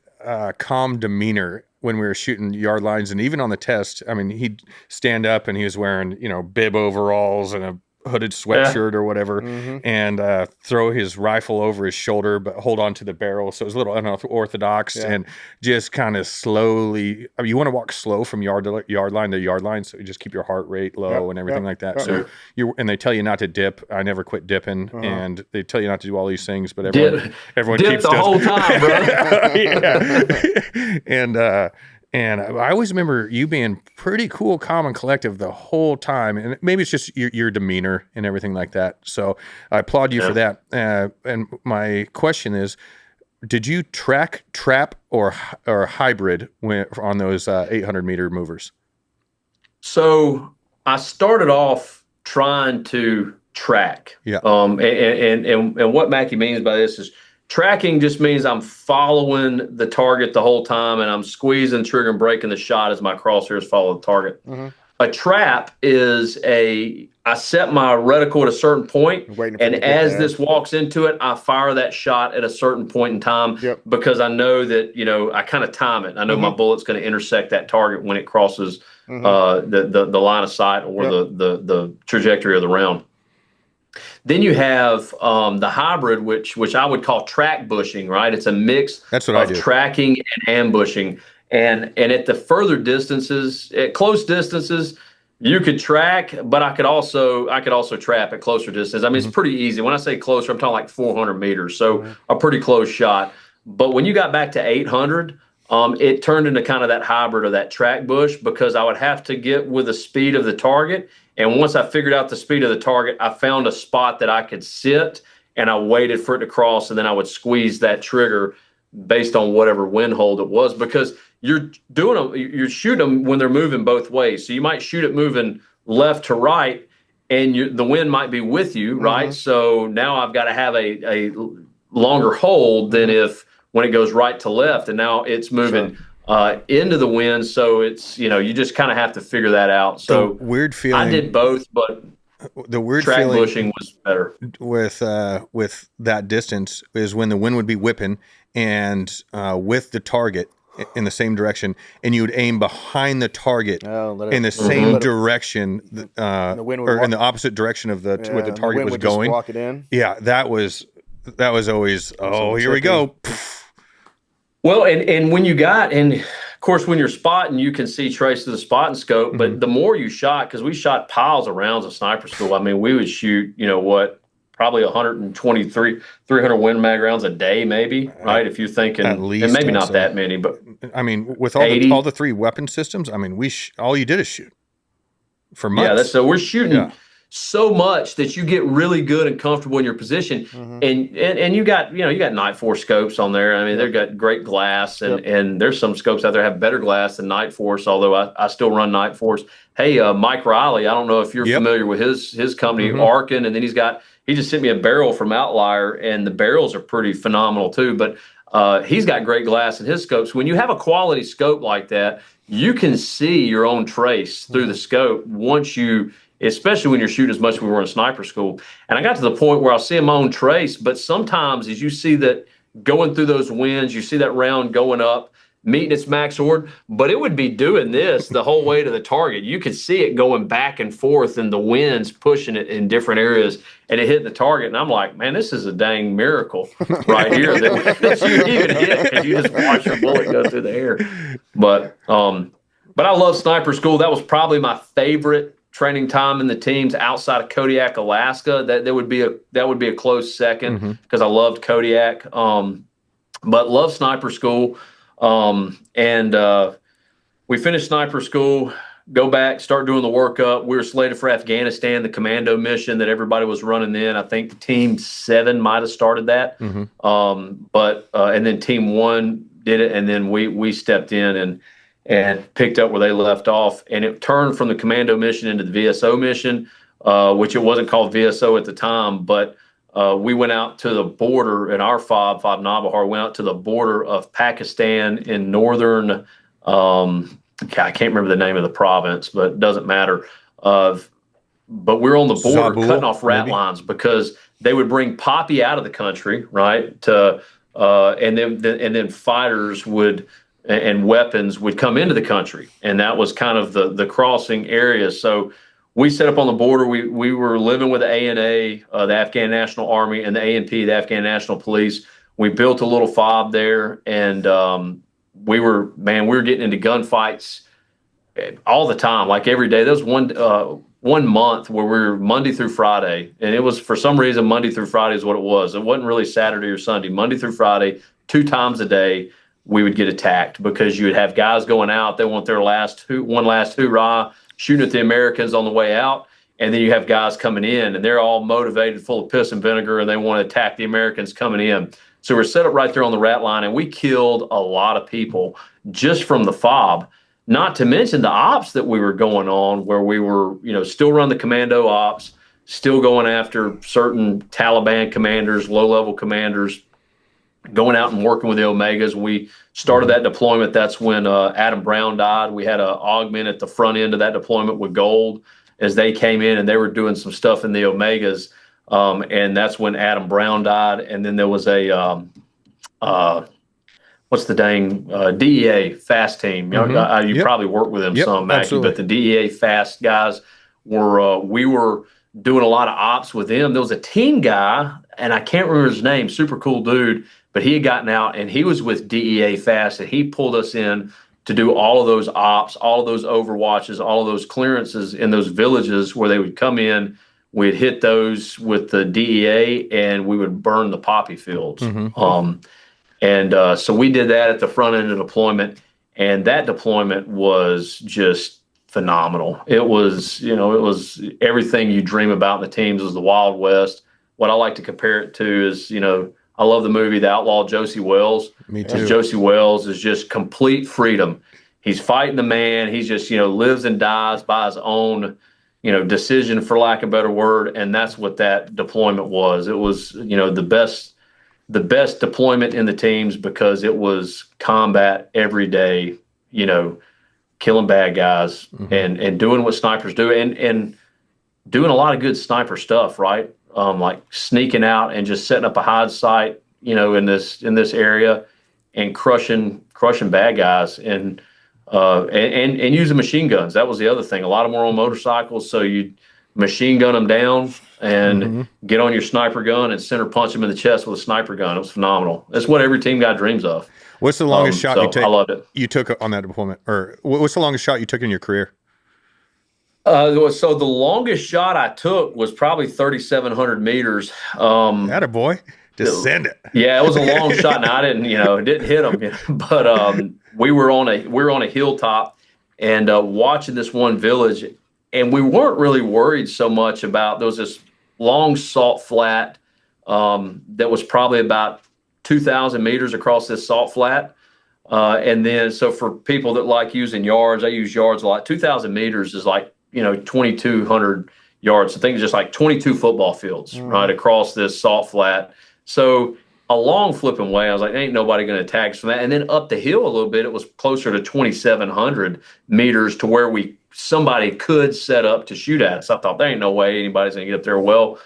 calm demeanor when we were shooting yard lines, and even on the test. I mean, he'd stand up and he was wearing bib overalls and a hooded sweatshirt or whatever, and throw his rifle over his shoulder, but hold on to the barrel. So it was a little unorthodox and just kind of slowly. I mean, you want to walk slow from yard line to yard line, so you just keep your heart rate low and everything like that. So and they tell you not to dip. I never quit dipping, and they tell you not to do all these things, but everyone dip keeps the whole time, bro. And I always remember you being pretty cool, calm, and collective the whole time. And maybe it's just your demeanor and everything like that. So I applaud you for that. And my question is, did you track, trap, or hybrid on those 800-meter movers? So I started off trying to track. Yeah. And what Mackie means by this is, tracking just means I'm following the target the whole time, and I'm squeezing the trigger and breaking the shot as my crosshairs follow the target. A trap is I set my reticle at a certain point, and as this walks into it, I fire that shot at a certain point in time because I know that, I kind of time it. I know my bullet's going to intersect that target when it crosses the line of sight or the trajectory of the round. Then you have the hybrid, which I would call track bushing, right? It's a mix of tracking and ambushing. And at the further distances, at close distances, you could track, but I could also trap at closer distance. I mean, it's pretty easy. When I say closer, I'm talking like 400 meters, so a pretty close shot. But when you got back to 800, it turned into kind of that hybrid or that track bush, because I would have to get with the speed of the target. And once I figured out the speed of the target, I found a spot that I could sit, and I waited for it to cross, and then I would squeeze that trigger based on whatever wind hold it was, because you're shooting them when they're moving both ways. So you might shoot it moving left to right, and the wind might be with you, right? So now I've got to have a longer hold than when it goes right to left, and now it's moving into the wind. So it's, you just kind of have to figure that out. So the weird feeling, I did both, but the weird track feeling bushing was better with that distance is when the wind would be whipping and with the target in the same direction, and you would aim behind the target in the same direction, the wind would or in the opposite direction of what the target was going. Just walk it in. Yeah, that was always, here we go. Well, and when you got, and of course, when you're spotting, you can see trace of the spotting scope, but the more you shot, because we shot piles of rounds of sniper school. I mean, we would shoot, probably 123, 300 Win Mag rounds a day, maybe, right? If you're thinking, at least, and maybe not that many, but I mean, with all the three weapon systems, I mean, all you did is shoot for months. Yeah, so we're shooting. so much that you get really good and comfortable in your position. And you got Night Force scopes on there. I mean, they've got great glass, and there's some scopes out there have better glass than Night Force, although I still run Night Force. Hey, Mike Riley, I don't know if you're familiar with his company, Arkin, and then he just sent me a barrel from Outlier, and the barrels are pretty phenomenal too. But he's got great glass in his scopes. When you have a quality scope like that, you can see your own trace through the scope especially when you're shooting as much as we were in sniper school. And I got to the point where I see my own trace, but sometimes as you see that going through those winds, you see that round going up, meeting its max ord, but it would be doing this the whole way to the target. You could see it going back and forth and the winds pushing it in different areas and it hitting the target. And I'm like, man, this is a dang miracle right here that you even hit because you just watch your bullet go through the air. But I love sniper school. That was probably my favorite training time in the teams outside of Kodiak, Alaska. That would be a close second because I loved Kodiak. But love sniper school. We finished sniper school, go back, start doing the workup. We were slated for Afghanistan, the commando mission that everybody was running then. I think Team 7 might have started that. And then Team 1 did it, and then we stepped in and picked up where they left off. And it turned from the commando mission into the VSO mission, which it wasn't called VSO at the time, but we went out to the border in our FOB Nabahar, went out to the border of Pakistan in northern, I can't remember the name of the province, but it doesn't matter. But we're on the border Zabul, cutting off rat lines because they would bring poppy out of the country, right? And then fighters and weapons would come into the country. And that was kind of the crossing area. So we set up on the border. We were living with the ANA, the Afghan National Army, and the ANP, the Afghan National Police. We built a little FOB there, and we were getting into gunfights all the time, like every day. There was one month where we were Monday through Friday, and it was for some reason Monday through Friday is what it was. It wasn't really Saturday or Sunday. Monday through Friday, 2 times a day, we would get attacked because you would have guys going out. They want their one last hoorah, shooting at the Americans on the way out. And then you have guys coming in, and they're all motivated, full of piss and vinegar, and they want to attack the Americans coming in. So we're set up right there on the rat line, and we killed a lot of people just from the FOB, not to mention the ops that we were going on where we were, still run the commando ops, still going after certain Taliban commanders, low-level commanders, going out and working with the Omegas. We started that deployment. That's when Adam Brown died. We had an augment at the front end of that deployment with gold as they came in, and they were doing some stuff in the Omegas. And that's when Adam Brown died. And then there was a, what's the dang, DEA FAST team. You probably worked with them some, Mackie, but the DEA FAST guys we were doing a lot of ops with them. There was a team guy, and I can't remember his name, super cool dude, but he had gotten out, and he was with DEA FAST, and he pulled us in to do all of those ops, all of those overwatches, all of those clearances in those villages where they would come in. We'd hit those with the DEA, and we would burn the poppy fields. So we did that at the front end of deployment, and that deployment was just phenomenal. It was everything you dream about in the teams. Was the Wild West. What I like to compare it to is, I love the movie The Outlaw Josie Wells. Me too. Josie Wells is just complete freedom. He's fighting the man. He's just, lives and dies by his own, decision, for lack of a better word. And that's what that deployment was. It was, the best deployment in the teams because it was combat every day, killing bad guys and doing what snipers do and doing a lot of good sniper stuff, right? Like sneaking out and just setting up a hide site, in this area and crushing bad guys and using machine guns. That was the other thing. A lot of them were on motorcycles, so you machine gun them down and get on your sniper gun and center punch them in the chest with a sniper gun. It was phenomenal. That's what every team guy dreams of. What's the longest shot you take? I loved it. You took on that deployment, or what's the longest shot you took in your career? So the longest shot I took was probably 3,700 meters. Attaboy. Just send it. Yeah, it was a long shot, and I didn't hit them. But we were on a hilltop and watching this one village. we weren't really worried so much about, there was this long salt flat that was probably about 2,000 meters across this salt flat. And then, so for people that like using yards, I use yards a lot. 2,000 meters is like, 2,200 yards. I think it's just like 22 football fields, right, across this salt flat. So a long flipping way, I was like, ain't nobody going to attack us from that. And then up the hill a little bit, it was closer to 2,700 meters to where somebody could set up to shoot at us. I thought, there ain't no way anybody's going to get up there. Well,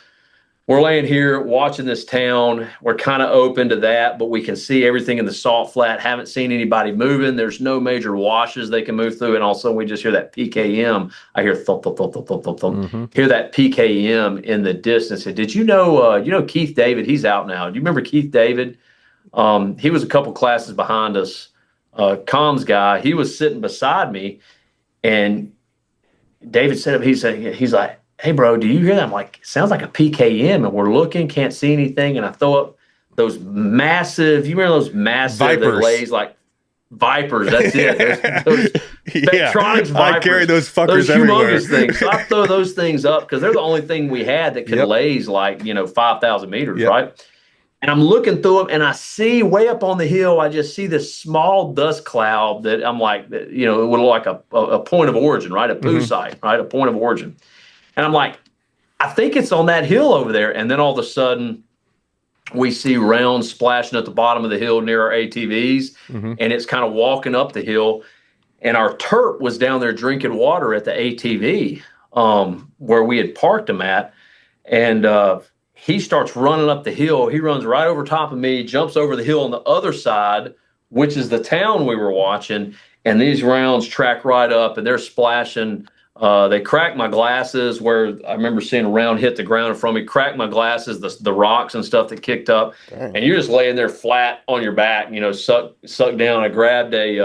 we're laying here watching this town. We're kind of open to that, but we can see everything in the salt flat. Haven't seen anybody moving. There's no major washes they can move through. And also we just hear that PKM. I hear thump, thump, thump, thump, thump, thump, thump. Hear that PKM in the distance. And did you know Keith David? He's out now. Do you remember Keith David? He was a couple classes behind us, comms guy. He was sitting beside me, and David said, he's like, hey, bro, do you hear that? I'm like, it sounds like a PKM, and we're looking, can't see anything. And I throw up those massive, you remember those massive Vipers. That lays like Vipers? That's it. Those Vectronics Vipers. I carry those fuckers everywhere. Humongous things. So I throw those things up because they're the only thing we had that could laze like, 5,000 meters, right? And I'm looking through them, and I see way up on the hill, I just see this small dust cloud that I'm like, it would look like a point of origin, right? A poo site, right? A point of origin. And I'm like, I think it's on that hill over there. And then all of a sudden, we see rounds splashing at the bottom of the hill near our ATVs, and it's kind of walking up the hill. And our Terp was down there drinking water at the ATV where we had parked him at. And he starts running up the hill. He runs right over top of me, jumps over the hill on the other side, which is the town we were watching. And these rounds track right up, and they're splashing. They cracked my glasses where I remember seeing a round hit the ground in front of me, cracked my glasses, the rocks and stuff that kicked up. Dang. And you're just laying there flat on your back, sucked down. I grabbed it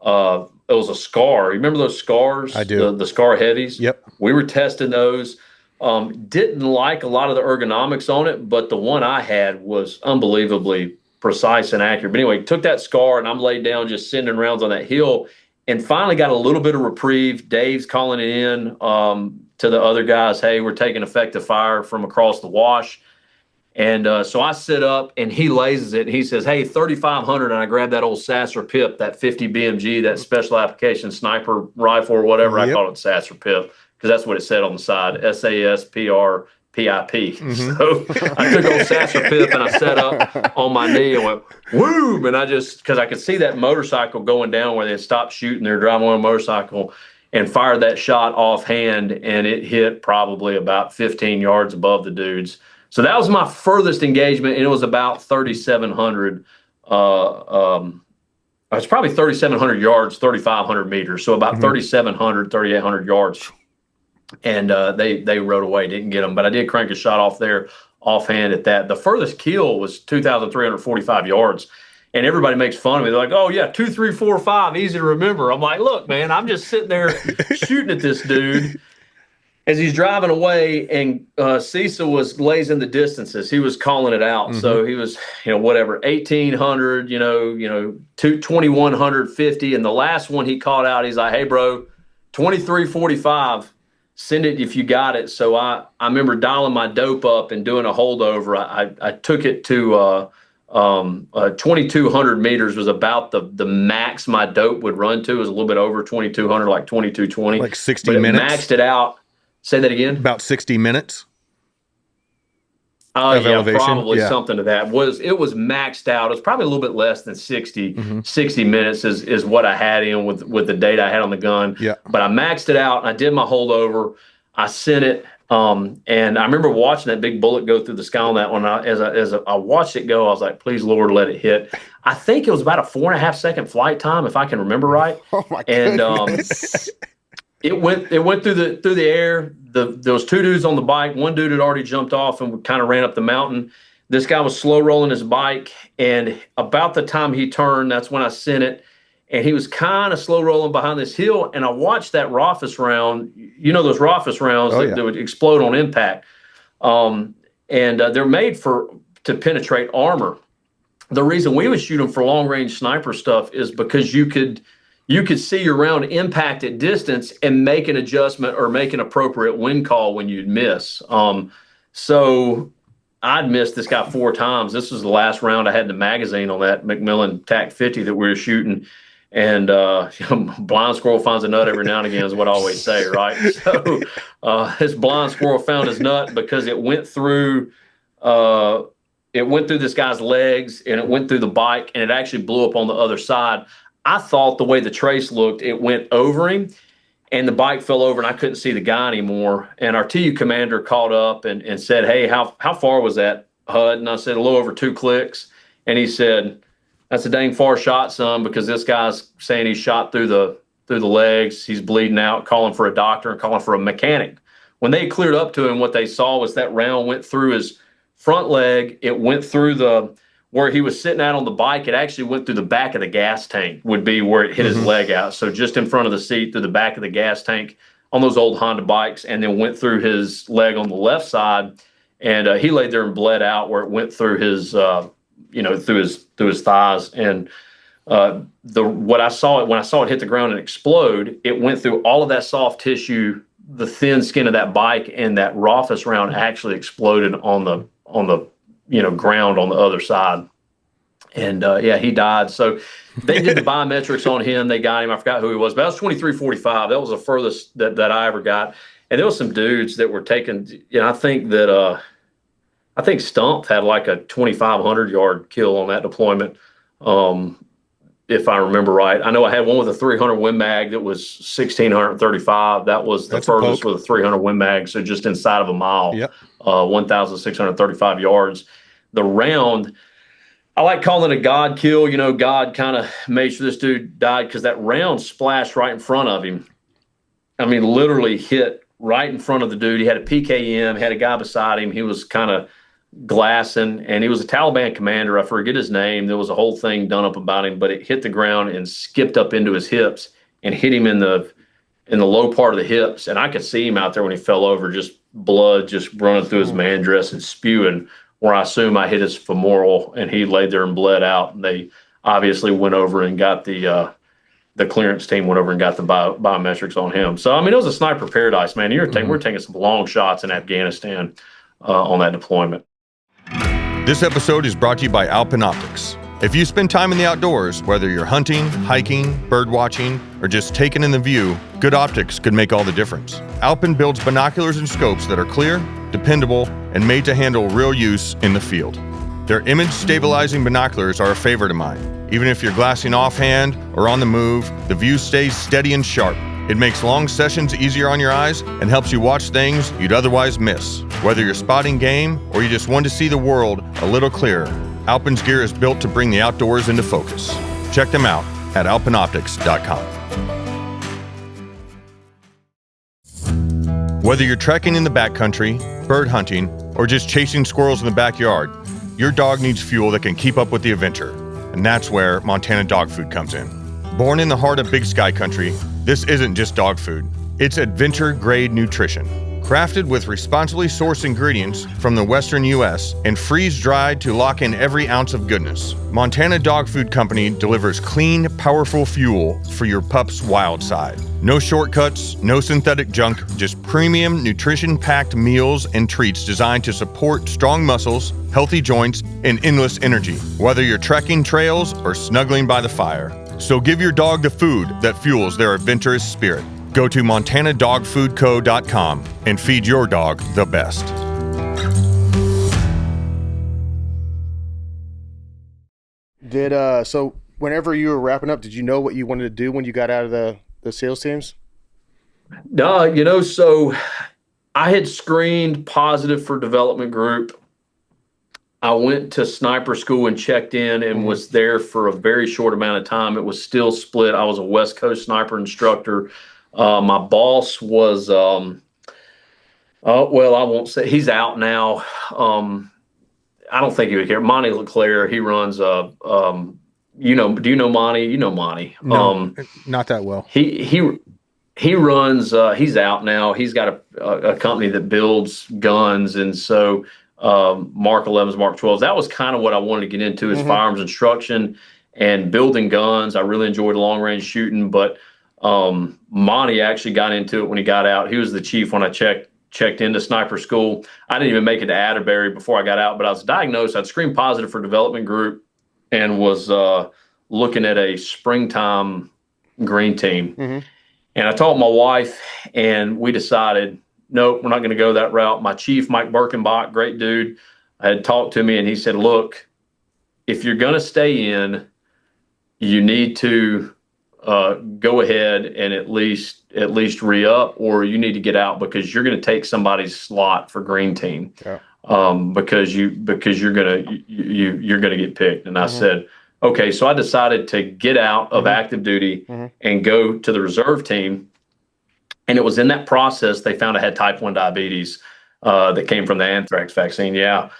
was a SCAR. You remember those SCARs? I do. The SCAR heavies? Yep. We were testing those. Didn't like a lot of the ergonomics on it, but the one I had was unbelievably precise and accurate. But anyway, took that SCAR, and I'm laid down just sending rounds on that hill. And finally got a little bit of reprieve. Dave's calling it in to the other guys, hey, we're taking effective fire from across the wash. And so I sit up, and he lazes it. And he says, hey, 3,500. And I grab that old Sasser Pip, that 50 BMG, that special application sniper rifle or whatever. I call it Sasser Pip because that's what it said on the side, SASPR PIP. So I took old Sasser Pip, and I sat up on my knee and went, whoom! And because I could see that motorcycle going down where they had stopped shooting, they're driving on a motorcycle, and fired that shot offhand, and it hit probably about 15 yards above the dudes. So that was my furthest engagement, and it was about 3,700. It's probably 3,700 yards, 3,500 meters. So about 3,700, 3,800 yards. And they rode away, didn't get them. But I did crank a shot off there offhand at that. The furthest kill was 2,345 yards. And everybody makes fun of me. They're like, oh, yeah, 2, 3, 4, 5, easy to remember. I'm like, look, man, I'm just sitting there shooting at this dude as he's driving away. And Cecil was lazing the distances. He was calling it out. So he was, whatever, 1,800, 2,150. And the last one he called out, he's like, hey, bro, 2345. Send it if you got it. So I remember dialing my dope up and doing a holdover. I took it to 2,200 meters was about the max my dope would run to. It was a little bit over 2,200, like 2,220. Like 60 minutes? Maxed it out. Say that again? About 60 minutes? Yeah, elevation? Probably something to that. It was maxed out. It was probably a little bit less than 60. 60 minutes is what I had in with the data I had on the gun. Yeah. But I maxed it out, and I did my holdover. I sent it, and I remember watching that big bullet go through the sky on that one. As I watched it go, I was like, please, Lord, let it hit. I think it was about a 4.5 second flight time, if I can remember right. Oh, my goodness. It went through the air. There was two dudes on the bike. One dude had already jumped off and kind of ran up the mountain. This guy was slow rolling his bike, and about the time he turned, that's when I sent it. And he was kind of slow rolling behind this hill, and I watched that Rothfuss round. You know those Rothfuss rounds that would explode on impact, and they're made to penetrate armor. The reason we would shoot them for long range sniper stuff is because you could you could see your round impact at distance and make an adjustment or make an appropriate wind call when you'd miss. So I'd missed this guy 4 times. This was the last round I had in the magazine on that Macmillan TAC 50 that we were shooting. And blind squirrel finds a nut every now and again is what I always say, right? So this blind squirrel found his nut because it went through this guy's legs, and it went through the bike, and it actually blew up on the other side. I thought the way the trace looked, it went over him, and the bike fell over, and I couldn't see the guy anymore. And our TU commander called up and said, "Hey, how far was that, Hud?" And I said, "A little over 2 clicks." And he said, "That's a dang far shot, son, because this guy's saying he's shot through the legs. He's bleeding out, calling for a doctor and calling for a mechanic." When they cleared up to him, what they saw was that round went through his front leg. It went through where he was sitting out on the bike. It actually went through the back of the gas tank, would be where it hit his leg out. So just in front of the seat, through the back of the gas tank on those old Honda bikes, and then went through his leg on the left side. And he laid there and bled out where it went through his, through his thighs. And when I saw it hit the ground and explode, it went through all of that soft tissue, the thin skin of that bike, and that Rothus round actually exploded on the ground on the other side. And he died. So they did the biometrics on him. They got him. I forgot who he was, but that was 23:45. That was the furthest that I ever got. And there was some dudes that were taking, I think Stump had like a 2,500 yard kill on that deployment. If I remember right. I know I had one with a 300 Win Mag that was 1,635. That was the furthest with a 300 Win Mag. So just inside of a mile, 1,635 yards. The round, I like calling it a God kill. God kind of made sure this dude died because that round splashed right in front of him. I mean, literally hit right in front of the dude. He had a PKM, had a guy beside him. He was kind of glassing, and he was a Taliban commander. I forget his name. There was a whole thing done up about him, but it hit the ground and skipped up into his hips and hit him in the low part of the hips. And I could see him out there when he fell over, just blood just running through his man dress and spewing, where I assume I hit his femoral, and he laid there and bled out. And they obviously went over and got the clearance team went over and got the biometrics on him. So, I mean, it was a sniper paradise, man. We're taking some long shots in Afghanistan on that deployment. This episode is brought to you by Alpin Optics. If you spend time in the outdoors, whether you're hunting, hiking, bird watching, or just taking in the view, good optics could make all the difference. Alpin builds binoculars and scopes that are clear, dependable, and made to handle real use in the field. Their image-stabilizing binoculars are a favorite of mine. Even if you're glassing offhand or on the move, the view stays steady and sharp. It makes long sessions easier on your eyes and helps you watch things you'd otherwise miss. Whether you're spotting game or you just want to see the world a little clearer, Alpin's gear is built to bring the outdoors into focus. Check them out at alpinoptics.com. Whether you're trekking in the backcountry, bird hunting, or just chasing squirrels in the backyard, your dog needs fuel that can keep up with the adventure. And that's where Montana Dog Food comes in. Born in the heart of Big Sky Country, this isn't just dog food. It's adventure-grade nutrition. Crafted with responsibly sourced ingredients from the western U.S. and freeze-dried to lock in every ounce of goodness, Montana Dog Food Company delivers clean, powerful fuel for your pup's wild side. No shortcuts, no synthetic junk, just premium, nutrition-packed meals and treats designed to support strong muscles, healthy joints, and endless energy, whether you're trekking trails or snuggling by the fire. So give your dog the food that fuels their adventurous spirit. Go to montanadogfoodco.com and feed your dog the best. So whenever you were wrapping up, did you know what you wanted to do when you got out of the SEALs teams? No, so I had screened positive for development group. I went to sniper school and checked in and was there for a very short amount of time. It was still split. I was a West Coast sniper instructor. My boss was, I won't say, he's out now. I don't think he would care. Monty LeClaire, he runs, do you know Monty? You know Monty. No, not that well. He runs, he's out now. He's got a company that builds guns. And so, Mark 11s, Mark 12s, that was kind of what I wanted to get into is firearms instruction. and building guns. I really enjoyed long range shooting, but Monty actually got into it when he got out. He was the chief when I checked into sniper school. I didn't even make it to Atterbury before I got out, but I was diagnosed. I'd screened positive for development group and was looking at a springtime green team. And I talked to my wife, and we decided, nope, we're not going to go that route. My chief, Mike Birkenbach, great dude, had talked to me, and he said, look, if you're going to stay in, you need to go ahead and at least re-up, or you need to get out because you're going to take somebody's slot for green team. Yeah. Because you're gonna get picked. And I said, okay. So I decided to get out of active duty and go to the reserve team. And it was in that process they found I had type 1 diabetes that came from the anthrax vaccine. Yeah.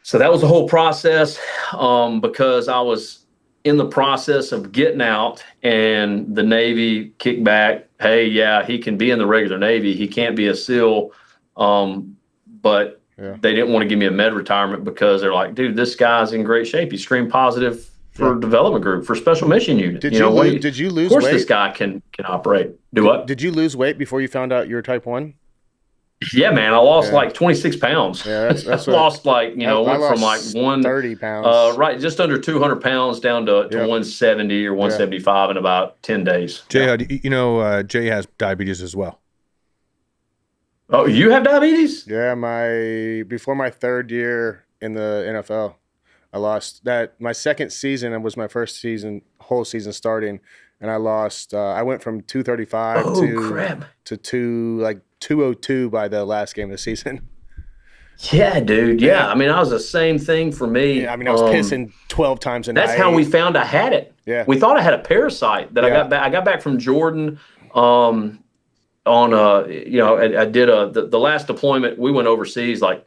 So that was the whole process because I was in the process of getting out, and the Navy kicked back. Hey, yeah, he can be in the regular Navy. He can't be a SEAL. But they didn't want to give me a med retirement because they're like, dude, this guy's in great shape. He's screened positive for development group, for special mission unit. Did you lose weight? Of course this guy can operate. What? Did you lose weight before you found out you were type 1? Yeah, man, I lost like 26 pounds. Yeah, that's I lost went from like 130 pounds. Right, just under 200 pounds down to 170 or 175 in about 10 days. Jay, Jay has diabetes as well. Oh, you have diabetes? Yeah, before my third year in the NFL, I lost that. My second season, it was my first whole season starting, and I lost. I went from 235 to 202 by the last game of the season. Yeah, dude. Yeah, I mean, I was the same thing for me. Yeah, I mean, I was pissing 12 times a night. That's how we found I had it. Yeah, we thought I had a parasite that I got back. I got back from Jordan. I did the last deployment. We went overseas like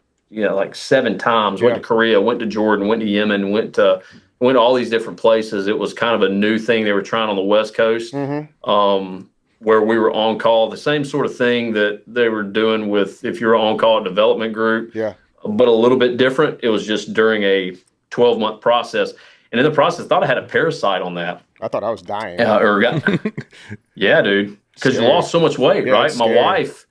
7 times. Went to Korea, went to Jordan, went to Yemen, went to all these different places. It was kind of a new thing they were trying on the West Coast, where we were on call. The same sort of thing that they were doing with if you're on call at development group, but a little bit different. It was just during a 12-month process, and in the process, I thought I had a parasite on that. I thought I was dying. Yeah, dude. Because you lost so much weight, right? My wife,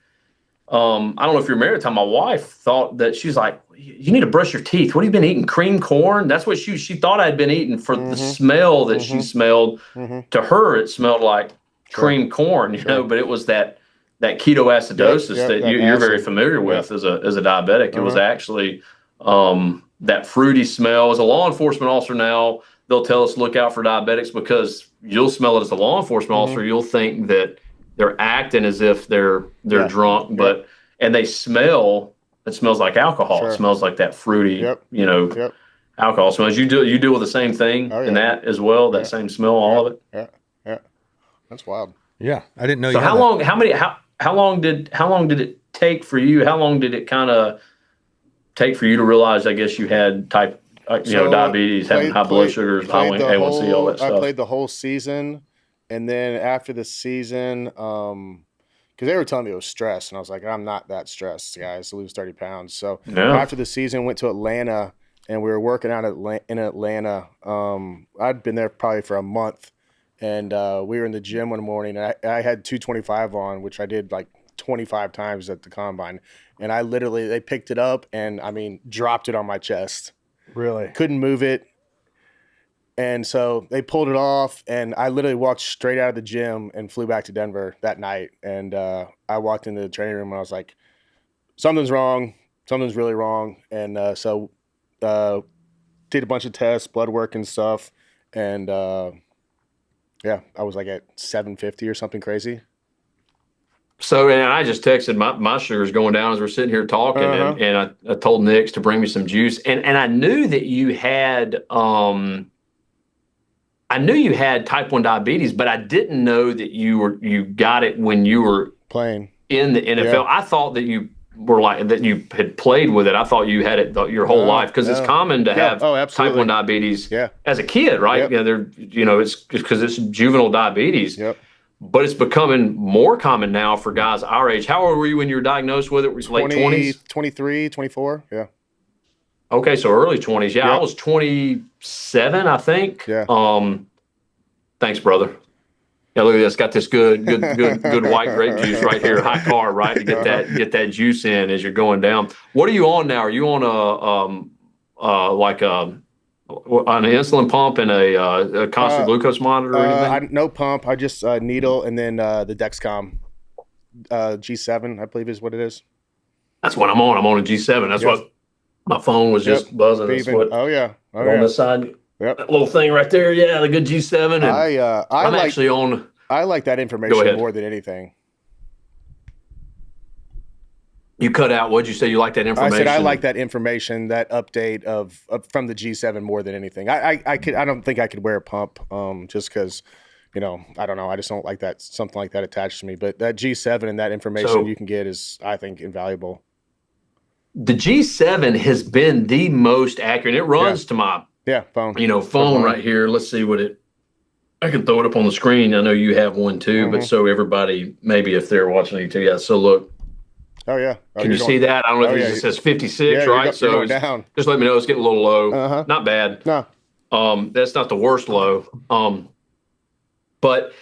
I don't know if you're married at the time, my wife thought that she's like, you need to brush your teeth. What have you been eating? Cream corn? That's what she thought I'd been eating for the smell that she smelled. To her, it smelled like cream corn, you know, but it was that ketoacidosis that you're very familiar with as a diabetic. It was actually that fruity smell. As a law enforcement officer now, they'll tell us look out for diabetics because you'll smell it as a law enforcement officer. You'll think that they're acting as if they're drunk, but and they smell. It smells like alcohol. It smells like that fruity, alcohol smells. You deal with the same thing in that as well. That same smell, all of it. Yeah, that's wild. Yeah, I didn't know. So how long did it take for you? How long did it kind of take for you to realize? I guess you had diabetes, having high blood sugars, high A1C, all that stuff. I played the whole season, and then after the season, because they were telling me it was stress, and I was like, I'm not that stressed, guys, to lose 30 pounds. So after the season, went to Atlanta, and we were working out in Atlanta. I'd been there probably for a month, and we were in the gym one morning, and I had 225 on, which I did like 25 times at the combine, and they picked it up and dropped it on my chest. Really? Couldn't move it. And so they pulled it off, and I literally walked straight out of the gym and flew back to Denver that night. And I walked into the training room, and I was like, something's wrong. Something's really wrong. And so did a bunch of tests, blood work and stuff. And, I was like at 750 or something crazy. So, and I just texted my sugar's going down as we're sitting here talking, and I told Nix to bring me some juice, and I knew that you had type 1 diabetes, but I didn't know that you got it when you were playing in the NFL. Yeah. I thought that you were that you had played with it. I thought you had it your whole life because it's common to have type 1 diabetes as a kid, right? Yep. It's because it's juvenile diabetes. Yep. But it's becoming more common now for guys our age. How old were you when you were diagnosed with it? Were you late 20s? 23, 24, yeah. Okay, so early 20s. Yeah, I was 27, I think. Yeah. Thanks, brother. Yeah, look at this. Got this good white grape juice right here. High carb, right, to get that juice in as you're going down. What are you on now? Are you on an insulin pump and a constant glucose monitor or anything? No pump. I just needle and then the Dexcom G7, I believe is what it is. That's what I'm on. I'm on a G7. That's what my phone was just buzzing. That's what, on this side. Yep. That little thing right there. Yeah, the good G7. And I'm actually on. I like that information more than anything. You cut out. What'd you say? You like that information? I said I like that information, that update of from the G7 more than anything. I don't think I could wear a pump just because, I don't know. I just don't like that, something like that attached to me. But that G7 and that information you can get is, I think, invaluable. The G7 has been the most accurate. It runs to my phone. Phone right here. Let's see I can throw it up on the screen. I know you have one too, but so everybody, maybe if they're watching it too. Yeah. So look. Oh yeah. Can you see that? I don't know if it says 56, right? So down. Just let me know. It's getting a little low. Not bad. No. That's not the worst low. But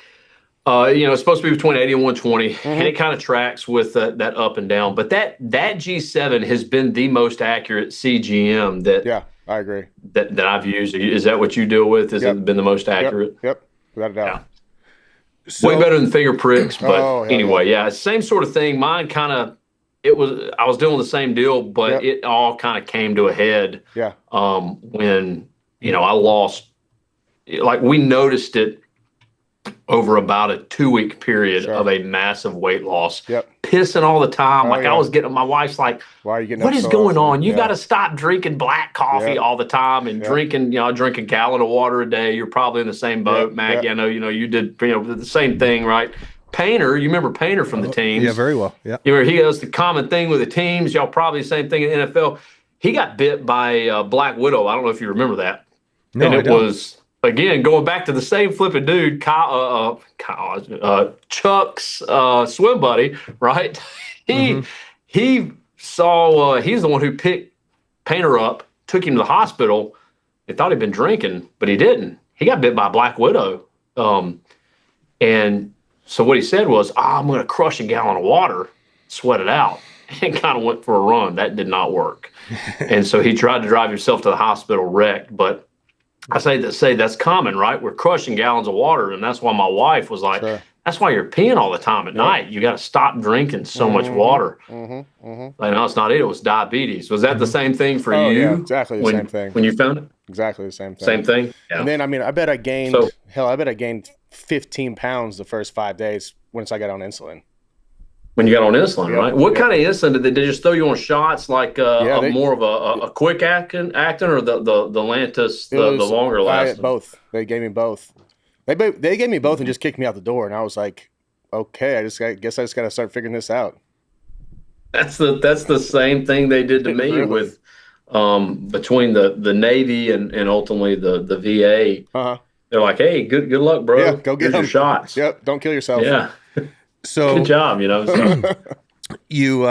it's supposed to be between 80 and 120, and it kind of tracks with that up and down. But that G7 has been the most accurate CGM that I agree that I've used. Is that what you deal with? Has it been the most accurate? Yep. Without a doubt. Yeah. So, way better than finger pricks, but anyway, same sort of thing. Mine kind of I was doing the same deal, but it all kind of came to a head. Yeah. When I lost, like we noticed it over about a 2-week period of a massive weight loss. Pissing all the time. I was getting, my wife's like, why are you getting what is going on? You got to stop drinking black coffee all the time and drinking, I drink a gallon of water a day. You're probably in the same boat, Maggie. I know, you did, the same thing, right? Painter, you remember Painter from the teams. Yeah, very well. Yeah. He does the common thing with the teams. Y'all probably the same thing in the NFL. He got bit by a black widow. I don't know if you remember that. No, and it was, again, going back to the same flipping dude, Chuck's swim buddy, right? He saw, he's the one who picked Painter up, took him to the hospital. They thought he'd been drinking, but he didn't. He got bit by a black widow. And so what he said was, I'm going to crush a gallon of water, sweat it out, and kind of went for a run. That did not work. And so he tried to drive himself to the hospital wrecked. But I say that's common, right? We're crushing gallons of water. And that's why my wife was like, that's why you're peeing all the time at night. You got to stop drinking so much water. Like, no, it's not it. It was diabetes. Was that the same thing for you? Yeah, exactly the same thing. When you found it? Exactly the same thing. Same thing? Yeah. And then, I bet I gained, I bet I gained 15 pounds the first 5 days once I got on insulin. When you got on insulin, right? What kind of insulin did they just throw you on shots? Like more of a quick acting, or the Lantus, the longer lasting? Both. They gave me both. They gave me both and just kicked me out the door, and I was like, okay, I guess I just got to start figuring this out. That's the same thing they did to me with between the Navy and ultimately the VA. They're like, hey, good luck, bro. Yeah, go get your shots. Yep, don't kill yourself. Yeah. So good job, So. You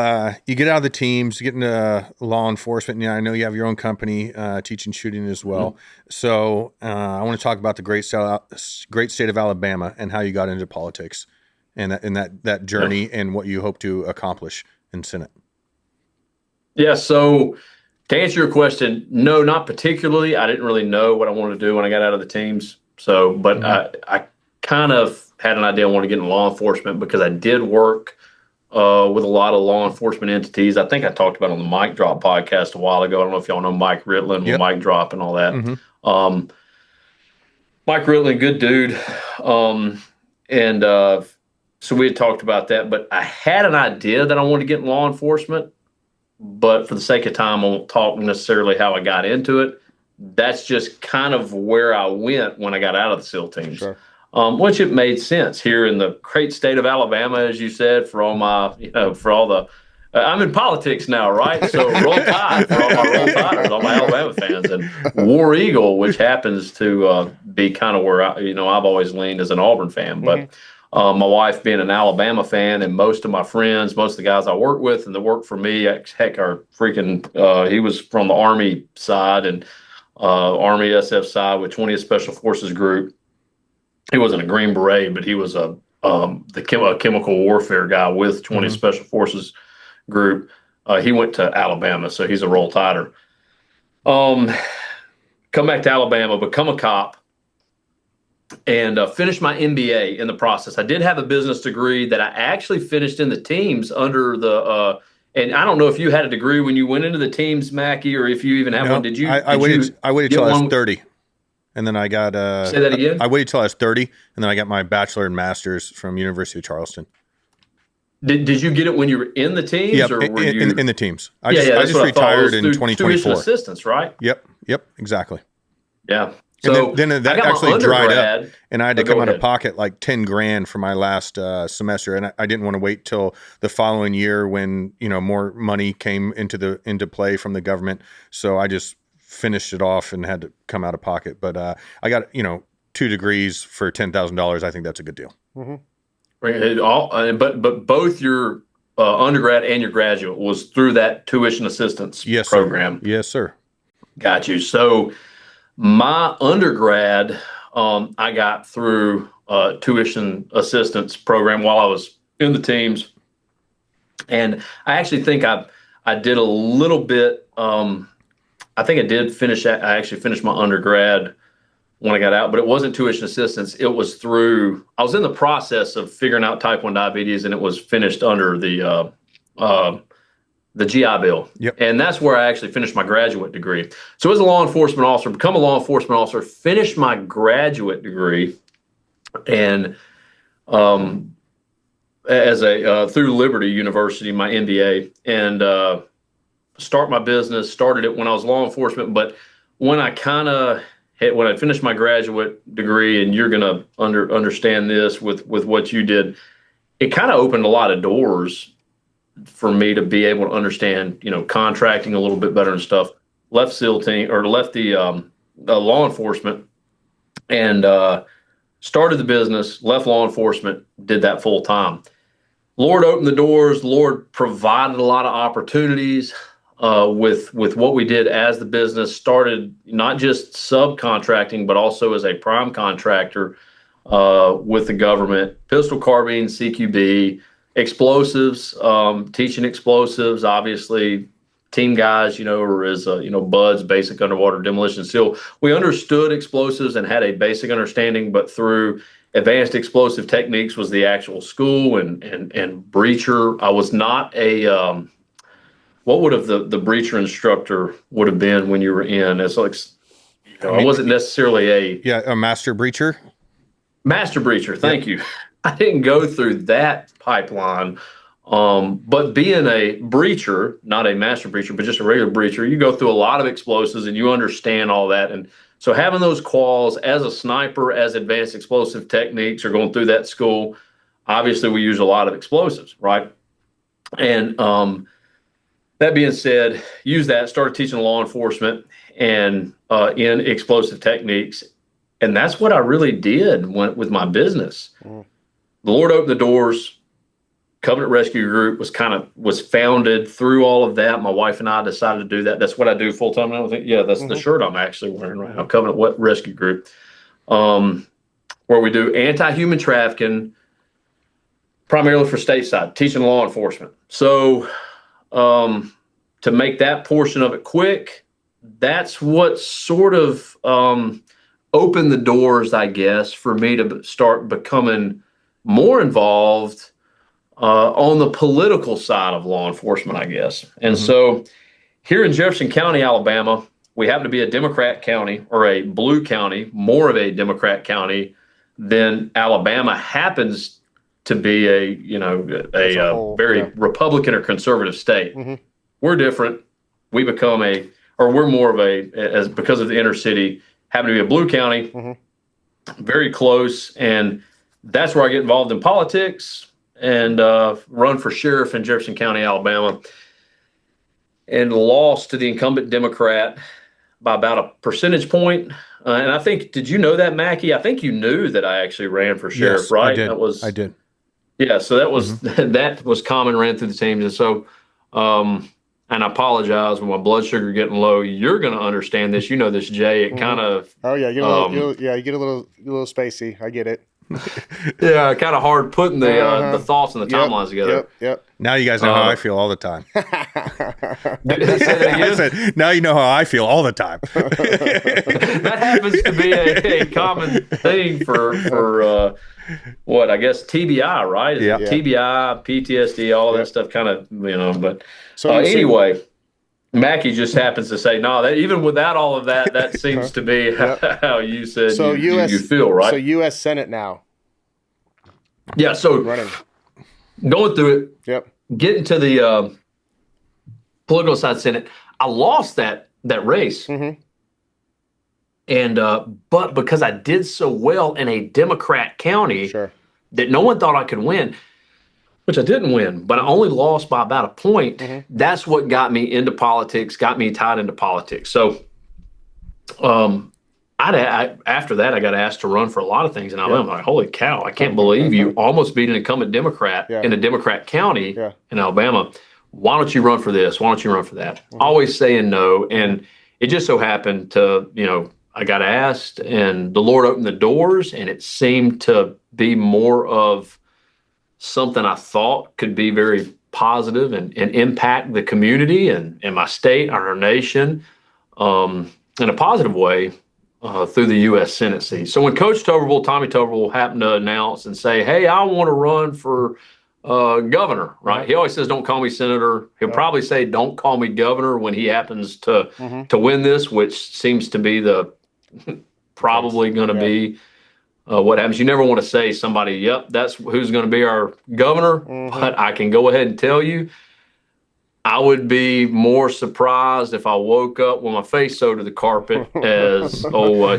get out of the teams, you get into law enforcement. I know you have your own company teaching shooting as well. So I want to talk about the great state of Alabama and how you got into politics and that journey and what you hope to accomplish in Senate. Yeah. So to answer your question, no, not particularly. I didn't really know what I wanted to do when I got out of the teams. So, but I kind of had an idea I wanted to get into law enforcement because I did work with a lot of law enforcement entities. I think I talked about it on the Mic Drop podcast a while ago. I don't know if y'all know Mike Ritlin with Mic Drop and all that. Mike Ritlin, good dude. So we had talked about that, but I had an idea that I wanted to get in law enforcement, but for the sake of time, I won't talk necessarily how I got into it. That's just kind of where I went when I got out of the SEAL teams. Sure. Which it made sense here in the great state of Alabama, as you said, for all my, for all the, I'm in politics now, right? So Roll Tide for all my Roll Tiders, all my Alabama fans, and War Eagle, which happens to be kind of where I've always leaned as an Auburn fan. But My wife being an Alabama fan, and most of my friends, most of the guys I work with and that work for me, heck, are freaking, he was from the Army side and Army SF side with 20th Special Forces Group. He wasn't a Green Beret, but he was a chemical warfare guy with 20th Special Forces Group. He went to Alabama, so he's a roll tider. Come back to Alabama, become a cop, and finish my MBA in the process. I did have a business degree that I actually finished in the teams under the. And I don't know if you had a degree when you went into the teams, Mackie, or if you even have one. Did you? I waited till I was 30, and then I got. Say that again. I waited till I was 30, and then I got my bachelor and master's from University of Charleston. Did you get it when you were in the teams? Yeah, or were you in the teams? I just retired in 2024. Tuition assistance, right? Yep, exactly. Yeah. So then that actually dried up, and I had to come out of pocket like $10,000 for my last semester, and I didn't want to wait till the following year when more money came into play from the government. So I just finished it off and had to come out of pocket. But I got 2 degrees for $10,000. I think that's a good deal. Mm-hmm. But both your undergrad and your graduate was through that tuition assistance program. Sir. Yes, sir. Got you. So my undergrad, I got through tuition assistance program while I was in the teams, and I actually think I did a little bit. I think I did finish. I actually finished my undergrad when I got out, but it wasn't tuition assistance. It was through, I was in the process of figuring out type 1 diabetes, and it was finished under the GI Bill. Yep. And that's where I actually finished my graduate degree. So as a law enforcement officer, become a law enforcement officer, finish my graduate degree, and through Liberty University, my MBA, and start my business. Started it when I was law enforcement, but when I finished my graduate degree, and you're going to understand this with what you did, it kind of opened a lot of doors for me to be able to understand, contracting a little bit better and stuff. Left SEAL team, or left the law enforcement, and started the business. Left law enforcement, did that full time. Lord opened the doors. Lord provided a lot of opportunities. With what we did as the business, started not just subcontracting, but also as a prime contractor with the government, pistol carbine, CQB, explosives, teaching explosives, obviously team guys, or as, BUDS, basic underwater demolition seal. We understood explosives and had a basic understanding, but through advanced explosive techniques was the actual school and breacher. I was not a, what would have the breacher instructor would have been when you were in? It's like, I wasn't necessarily a master breacher. Master breacher, thank you. I didn't go through that pipeline, but being a breacher, not a master breacher, but just a regular breacher, you go through a lot of explosives and you understand all that. And so having those quals as a sniper, as advanced explosive techniques are going through that school, obviously we use a lot of explosives, right? And that being said, use that, started teaching law enforcement and in explosive techniques. And that's what I really did with my business. Mm. The Lord opened the doors. Covenant Rescue Group was founded through all of that. My wife and I decided to do that. That's what I do full time. I think, that's the shirt I'm actually wearing right now, Covenant Rescue Group, where we do anti-human trafficking, primarily for stateside, teaching law enforcement. So, to make that portion of it quick, that's what sort of opened the doors, I guess, for me to start becoming more involved on the political side of law enforcement, I guess. And so here in Jefferson County, Alabama, we happen to be a Democrat county, or a blue county, more of a Democrat county than Alabama happens to be a very Republican or conservative state. Mm-hmm. We're different. We become we're more of because of the inner city, happen to be a blue county, very close. And that's where I get involved in politics and run for sheriff in Jefferson County, Alabama, and lost to the incumbent Democrat by about a percentage point. And I think, did you know that, Mackie? I think you knew that I actually ran for sheriff, yes, right? I did. I did. Yeah, so that was that was common, ran through the teams. And so, and I apologize when my blood sugar getting low. You're going to understand this. You know this, Jay. It kind of you get a little spacey. I get it. Yeah, kind of hard putting the thoughts and the timelines together. Yep. Now you guys know how I feel all the time. Say that again? I said, now you know how I feel all the time. That happens to be a common thing for what I guess TBI, right? Yeah. TBI, PTSD, all that stuff, kind of, But so anyway, Mackie just happens to say, no, that even without all of that, that seems to be how you said you feel, right? So U.S. Senate now. Yeah, so running. Going through it, Yep. Getting to the political side Senate, I lost that race. Mm-hmm. And but because I did so well in a Democrat county that no one thought I could win, which I didn't win, but I only lost by about a point. Mm-hmm. That's what got me into politics, got me tied into politics. So after that, I got asked to run for a lot of things, and I'm like, holy cow, I can't believe you almost beat an incumbent Democrat in a Democrat county in Alabama. Why don't you run for this? Why don't you run for that? Mm-hmm. Always saying no. And it just so happened to, I got asked, and the Lord opened the doors, and it seemed to be more of something I thought could be very positive and impact the community and my state and our nation in a positive way. Through the U.S. Senate seat. So when Coach Tommy Tuberville happened to announce and say, hey, I want to run for governor, right? He always says, don't call me senator. He'll probably say, don't call me governor when he happens to win this, which seems to be probably going to be what happens. You never want to say somebody, yep, that's who's going to be our governor. But I can go ahead and tell you, I would be more surprised if I woke up with my face sewed to the carpet, as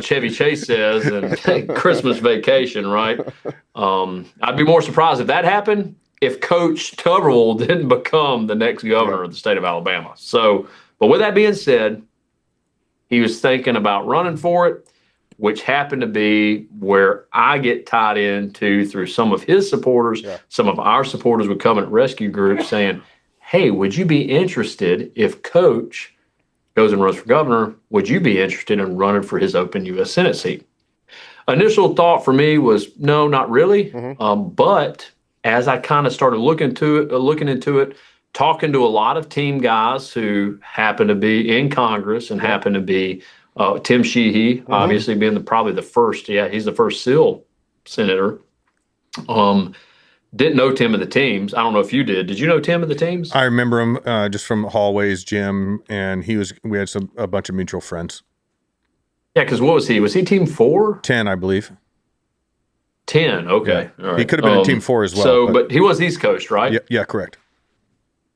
Chevy Chase says in Christmas Vacation, right? I'd be more surprised if that happened if Coach Tuberville didn't become the next governor of the state of Alabama. So, but with that being said, he was thinking about running for it, which happened to be where I get tied into through some of his supporters, some of our supporters with Covenant Rescue Group saying, hey, would you be interested if Coach goes and runs for governor? Would you be interested in running for his open U.S. Senate seat? Initial thought for me was, no, not really. But as I kind of started looking into it, talking to a lot of team guys who happen to be in Congress and happen to be Tim Sheehy, obviously being probably the first. Yeah, he's the first SEAL senator. Didn't know Tim of the teams. I don't know if you did. Did you know Tim of the teams? I remember him just from hallways, gym, and we had a bunch of mutual friends. Yeah, because what was he? Was he team 4? 10, I believe. 10, okay. Yeah. All right. He could have been in team 4 as well. So, but he was East Coast, right? Yeah, correct.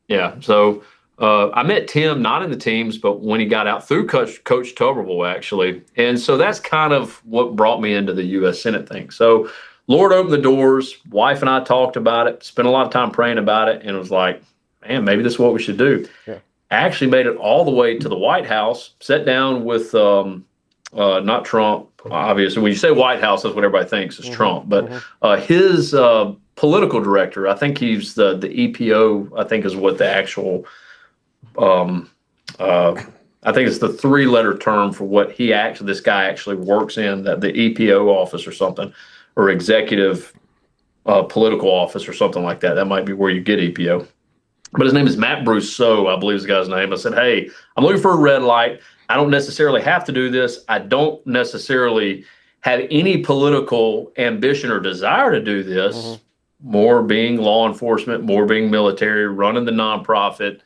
Yeah, so I met Tim not in the teams, but when he got out through Coach Tuberville, actually. And so that's kind of what brought me into the U.S. Senate thing. So Lord opened the doors. Wife and I talked about it, spent a lot of time praying about it, and it was like, man, maybe this is what we should do. Yeah. I actually made it all the way to the White House, sat down with not Trump, obviously. When you say White House, that's what everybody thinks is Trump. But his political director, I think he's the EPO, I think is what the actual, I think it's the 3-letter term for what this guy actually works in, the EPO office or something. Or executive political office or something like that. That might be where you get EPO. But his name is Matt Brousseau, I believe is the guy's name. I said, hey, I'm looking for a red light. I don't necessarily have to do this. I don't necessarily have any political ambition or desire to do this. More being law enforcement, more being military, running the nonprofit.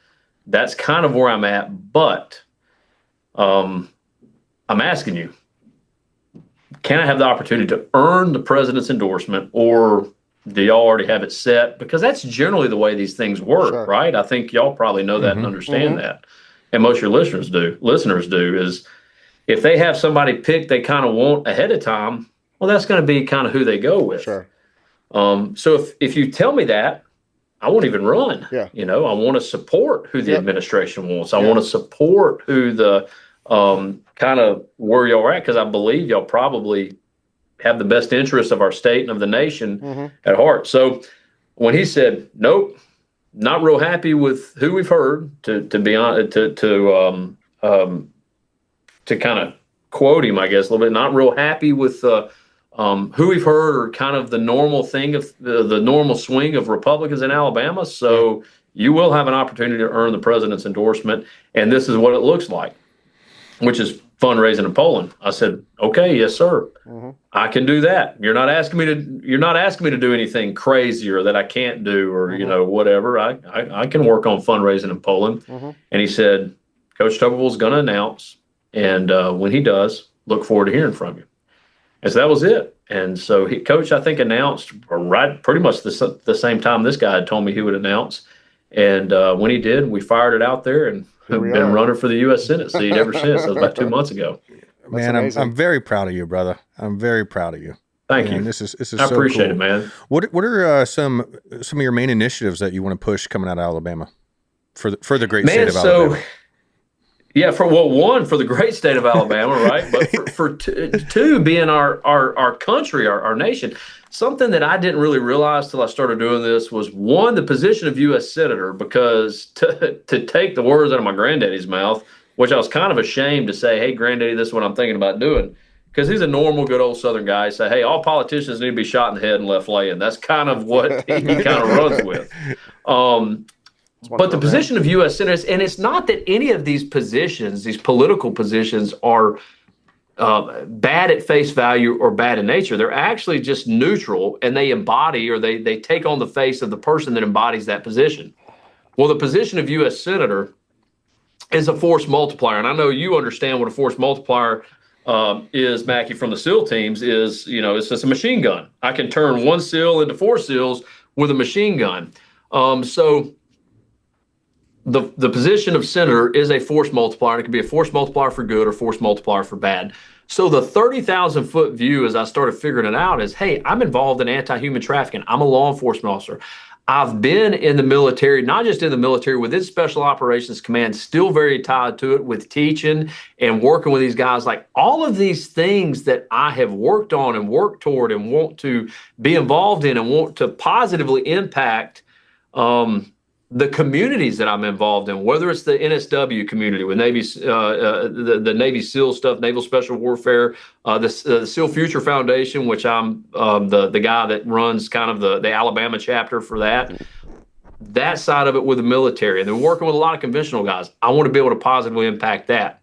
That's kind of where I'm at. But I'm asking you, can I have the opportunity to earn the president's endorsement, or do y'all already have it set? Because that's generally the way these things work, right? I think y'all probably know that and understand that. And most of your listeners do, is if they have somebody picked they kind of want ahead of time, well, that's going to be kind of who they go with. Sure. So if you tell me that, I won't even run. Yeah. I want to support who the administration wants. I want to support who the kind of where y'all are at, because I believe y'all probably have the best interests of our state and of the nation at heart. So when he said, nope, not real happy with who we've heard, to be honest, to kind of quote him, I guess, a little bit, not real happy with who we've heard, or kind of the normal thing of the normal swing of Republicans in Alabama. So you will have an opportunity to earn the president's endorsement, and this is what it looks like, which is fundraising and polling. I said, okay, yes, sir. I can do that. You're not asking me to do anything crazier that I can't do, or whatever. I can work on fundraising and polling. And he said, Coach Tuberville's going to announce, and when he does, look forward to hearing from you. And so that was it. And so Coach, I think, announced right pretty much the same time this guy had told me he would announce. And when he did, we fired it out there, and have been running for the U.S. Senate seat ever since. That was about 2 months ago. Man, I'm very proud of you, brother. I'm very proud of you. Thank you. This is I so appreciate cool. it, man. What are some of your main initiatives that you want to push coming out of Alabama for the great state of Alabama? Yeah, for the great state of Alabama, right? But for two, being our country, our nation. Something that I didn't really realize till I started doing this was, one, the position of U.S. Senator, because to take the words out of my granddaddy's mouth, which I was kind of ashamed to say, hey, granddaddy, this is what I'm thinking about doing. Because he's a normal, good old Southern guy. Say, hey, all politicians need to be shot in the head and left laying. That's kind of what he kind of runs with. But the position of U.S. Senators, and it's not that any of these positions, these political positions, are bad at face value or bad in nature. They're actually just neutral, and they embody, or they take on the face of the person that embodies that position. Well, the position of U.S. Senator is a force multiplier. And I know you understand what a force multiplier is, Mackie, from the SEAL teams, is, it's just a machine gun. I can turn one SEAL into 4 SEALs with a machine gun. So the position of senator is a force multiplier. It can be a force multiplier for good or force multiplier for bad. So the 30,000-foot view, as I started figuring it out, is, hey, I'm involved in anti-human trafficking. I'm a law enforcement officer. I've been in the military, not just in the military, within Special Operations Command, still very tied to it with teaching and working with these guys. Like, all of these things that I have worked on and worked toward and want to be involved in and want to positively impact the communities that I'm involved in, whether it's the NSW community with Navy, the Navy SEAL stuff, Naval Special Warfare, the SEAL Future Foundation, which I'm the guy that runs kind of the Alabama chapter for that side of it with the military. And then working with a lot of conventional guys. I want to be able to positively impact that.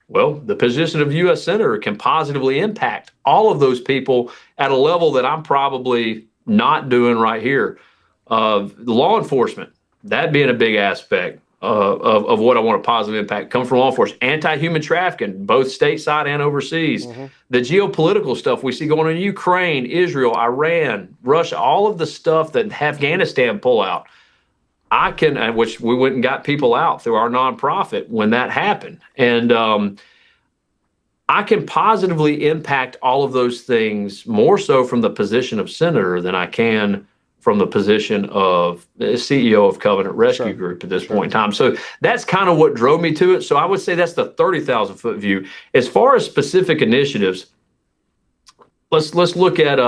Well, the position of U.S. Senator can positively impact all of those people at a level that I'm probably not doing right here. Law enforcement. That being a big aspect of what I want to positively impact, come from law enforcement, anti-human trafficking, both stateside and overseas, the geopolitical stuff we see going on in Ukraine, Israel, Iran, Russia, all of the stuff that Afghanistan pull out. Which we went and got people out through our nonprofit when that happened. And I can positively impact all of those things more so from the position of senator than I can from the position of CEO of Covenant Rescue Group at this point in time. So that's kind of what drove me to it. So I would say that's the 30,000-foot view. As far as specific initiatives, let's look at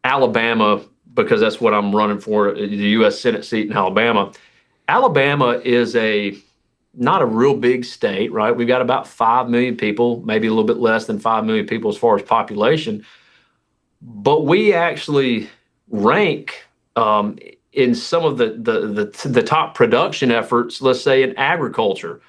Alabama, because that's what I'm running for, the U.S. Senate seat in Alabama. Alabama is not a real big state, right? We've got about 5 million people, maybe a little bit less than 5 million people as far as population. But we actually rank in some of the top production efforts, let's say in agriculture.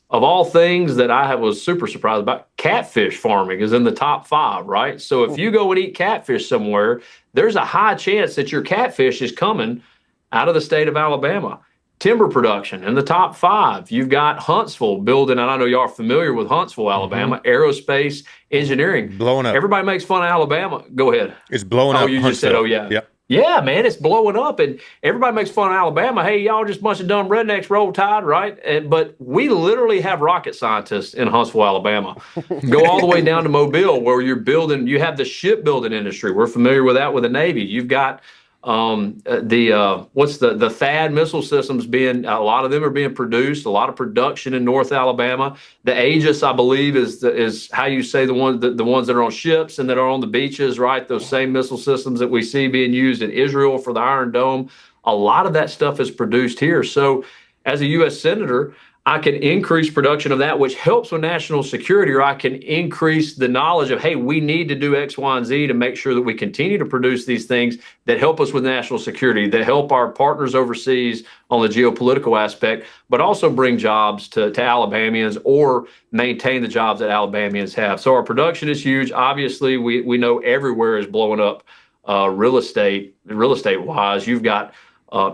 Of all things that I was super surprised about, catfish farming is in the top 5, right? So if you go and eat catfish somewhere, there's a high chance that your catfish is coming out of the state of Alabama. Timber production in the top 5. You've got Huntsville building, and I know y'all are familiar with Huntsville, Alabama, aerospace engineering. Blowing up. Everybody makes fun of Alabama. Go ahead. It's blowing up. Oh, you just said, oh, yeah. Yep. Yeah, man, it's blowing up, and everybody makes fun of Alabama. Hey, y'all just a bunch of dumb rednecks, roll tide, right? But we literally have rocket scientists in Huntsville, Alabama. Go all the way down to Mobile, where you have the shipbuilding industry. We're familiar with that with the Navy. You've got What's the THAAD missile systems being, a lot of them are being produced, a lot of production in North Alabama. The Aegis, I believe, is how you say the ones that are on ships and that are on the beaches, right? Those same missile systems that we see being used in Israel for the Iron Dome. A lot of that stuff is produced here. So as a U.S. Senator, I can increase production of that, which helps with national security, or I can increase the knowledge of, hey, we need to do X, Y, and Z to make sure that we continue to produce these things that help us with national security, that help our partners overseas on the geopolitical aspect, but also bring jobs to Alabamians or maintain the jobs that Alabamians have. So our production is huge. Obviously, we know everywhere is blowing up real estate wise. You've got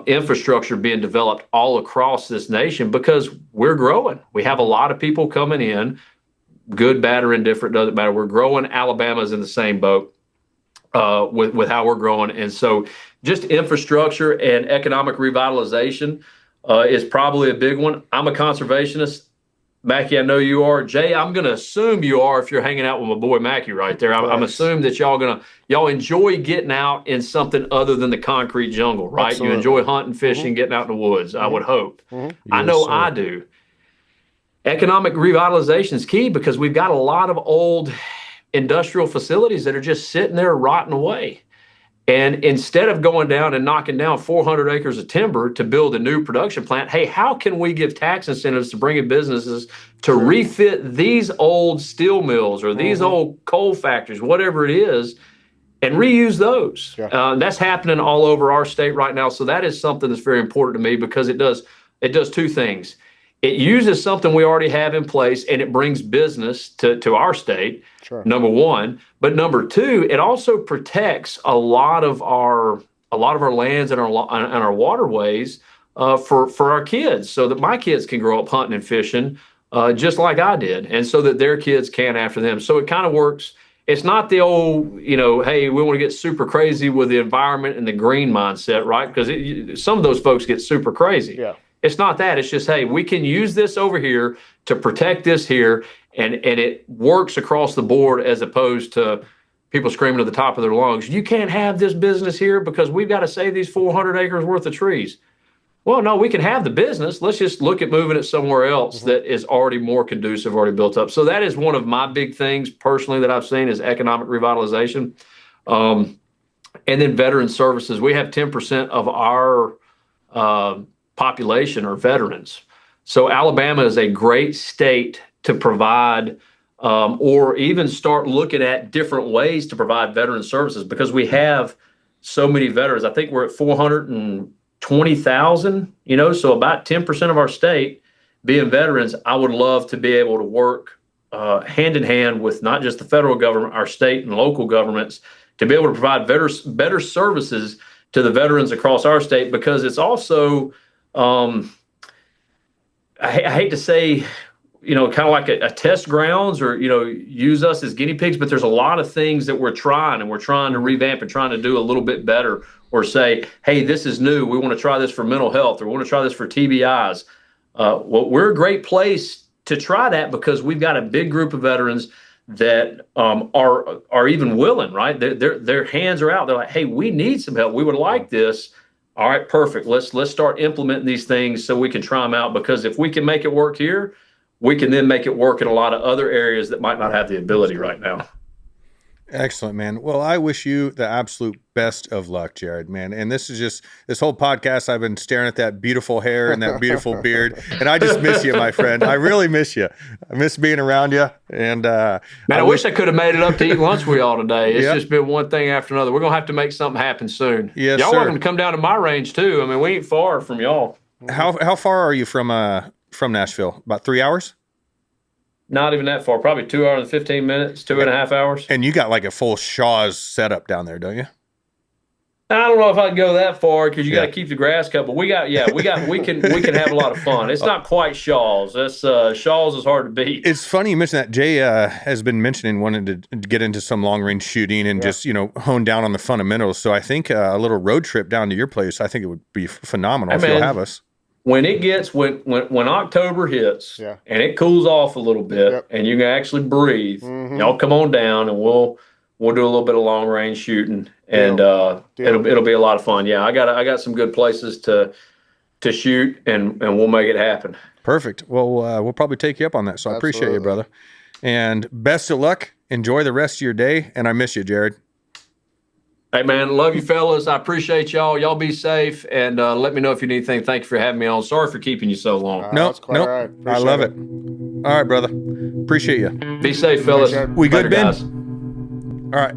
infrastructure being developed all across this nation because we're growing. We have a lot of people coming in, good, bad, or indifferent, doesn't matter. We're growing. Alabama's in the same boat with how we're growing. And so just infrastructure and economic revitalization is probably a big one. I'm a conservationist. Mackie, I know you are. Jay, I'm going to assume you are if you're hanging out with my boy Mackie right there. I'm assuming that y'all enjoy getting out in something other than the concrete jungle, right? Absolutely. You enjoy hunting, fishing, getting out in the woods, I would hope. I know I do. Economic revitalization is key because we've got a lot of old industrial facilities that are just sitting there rotting away. And instead of going down and knocking down 400 acres of timber to build a new production plant, hey, how can we give tax incentives to bring in businesses to refit these old steel mills or these old coal factories, whatever it is, and reuse those? That's happening all over our state right now. So that is something that's very important to me because it does two things. It uses something we already have in place and it brings business to our state, number one. But number two, it also protects a lot of our lands and our waterways for our kids, so that my kids can grow up hunting and fishing just like I did, and so that their kids can after them. So it kind of works. It's not the old, hey, we want to get super crazy with the environment and the green mindset, right? Because some of those folks get super crazy. Yeah. It's not that. It's just, hey, we can use this over here to protect this here, and it works across the board as opposed to people screaming at the top of their lungs, you can't have this business here because we've got to save these 400 acres worth of trees. Well, no, we can have the business. Let's just look at moving it somewhere else that is already more conducive, already built up. So that is one of my big things personally that I've seen is economic revitalization. And then veteran services. We have 10% of our population are veterans. So Alabama is a great state to provide or even start looking at different ways to provide veteran services because we have so many veterans. I think we're at 420,000, so about 10% of our state being veterans. I would love to be able to work hand in hand with not just the federal government, our state and local governments to be able to provide better services to the veterans across our state because it's also I hate to say, kind of like a test grounds or, use us as guinea pigs, but there's a lot of things that we're trying to revamp and trying to do a little bit better or say, hey, this is new. We want to try this for mental health or we want to try this for TBIs. Well, we're a great place to try that because we've got a big group of veterans that are even willing, right? Their hands are out. They're like, hey, we need some help. We would like this. All right, perfect. Let's start implementing these things so we can try them out because if we can make it work here, we can then make it work in a lot of other areas that might not have the ability right now. Excellent, man. Well, I wish you the absolute best of luck, Jared, man. And this whole podcast, I've been staring at that beautiful hair and that beautiful beard, and I just miss you, my friend. I really miss you. I miss being around you. And man, I wish I could have made it up to eat lunch with y'all today. It's just been one thing after another. We're gonna have to make something happen soon. Yes, y'all sir. welcome to come down to my range too. I mean, we ain't far from y'all. How far are you from Nashville? About 3 hours? Not even that far. Probably 2 hours and 15 minutes, 2.5 hours. And you got like a full Shaw's setup down there, don't you? I don't know if I'd go that far because you got to keep the grass cut. But we can have a lot of fun. It's not quite Shaw's. That's Shaw's is hard to beat. It's funny you mentioned that. Jay has been mentioning wanting to get into some long range shooting and just hone down on the fundamentals. So I think a little road trip down to your place, I think it would be phenomenal if you'll have us. When it gets when October hits and it cools off a little bit and you can actually breathe, y'all come on down and we'll We'll do a little bit of long range shooting, and it'll be a lot of fun. Yeah, I got some good places to shoot, and we'll make it happen. Perfect. Well, we'll probably take you up on that. So I appreciate you, brother. And best of luck. Enjoy the rest of your day. And I miss you, Jared. Hey, man, love you, fellas. I appreciate y'all. Y'all be safe, and let me know if you need anything. Thank you for having me on. Sorry for keeping you so long. Nope. Right. I love it. All right, brother. Appreciate you. Be safe, fellas. We good, Ben? Guys. All right.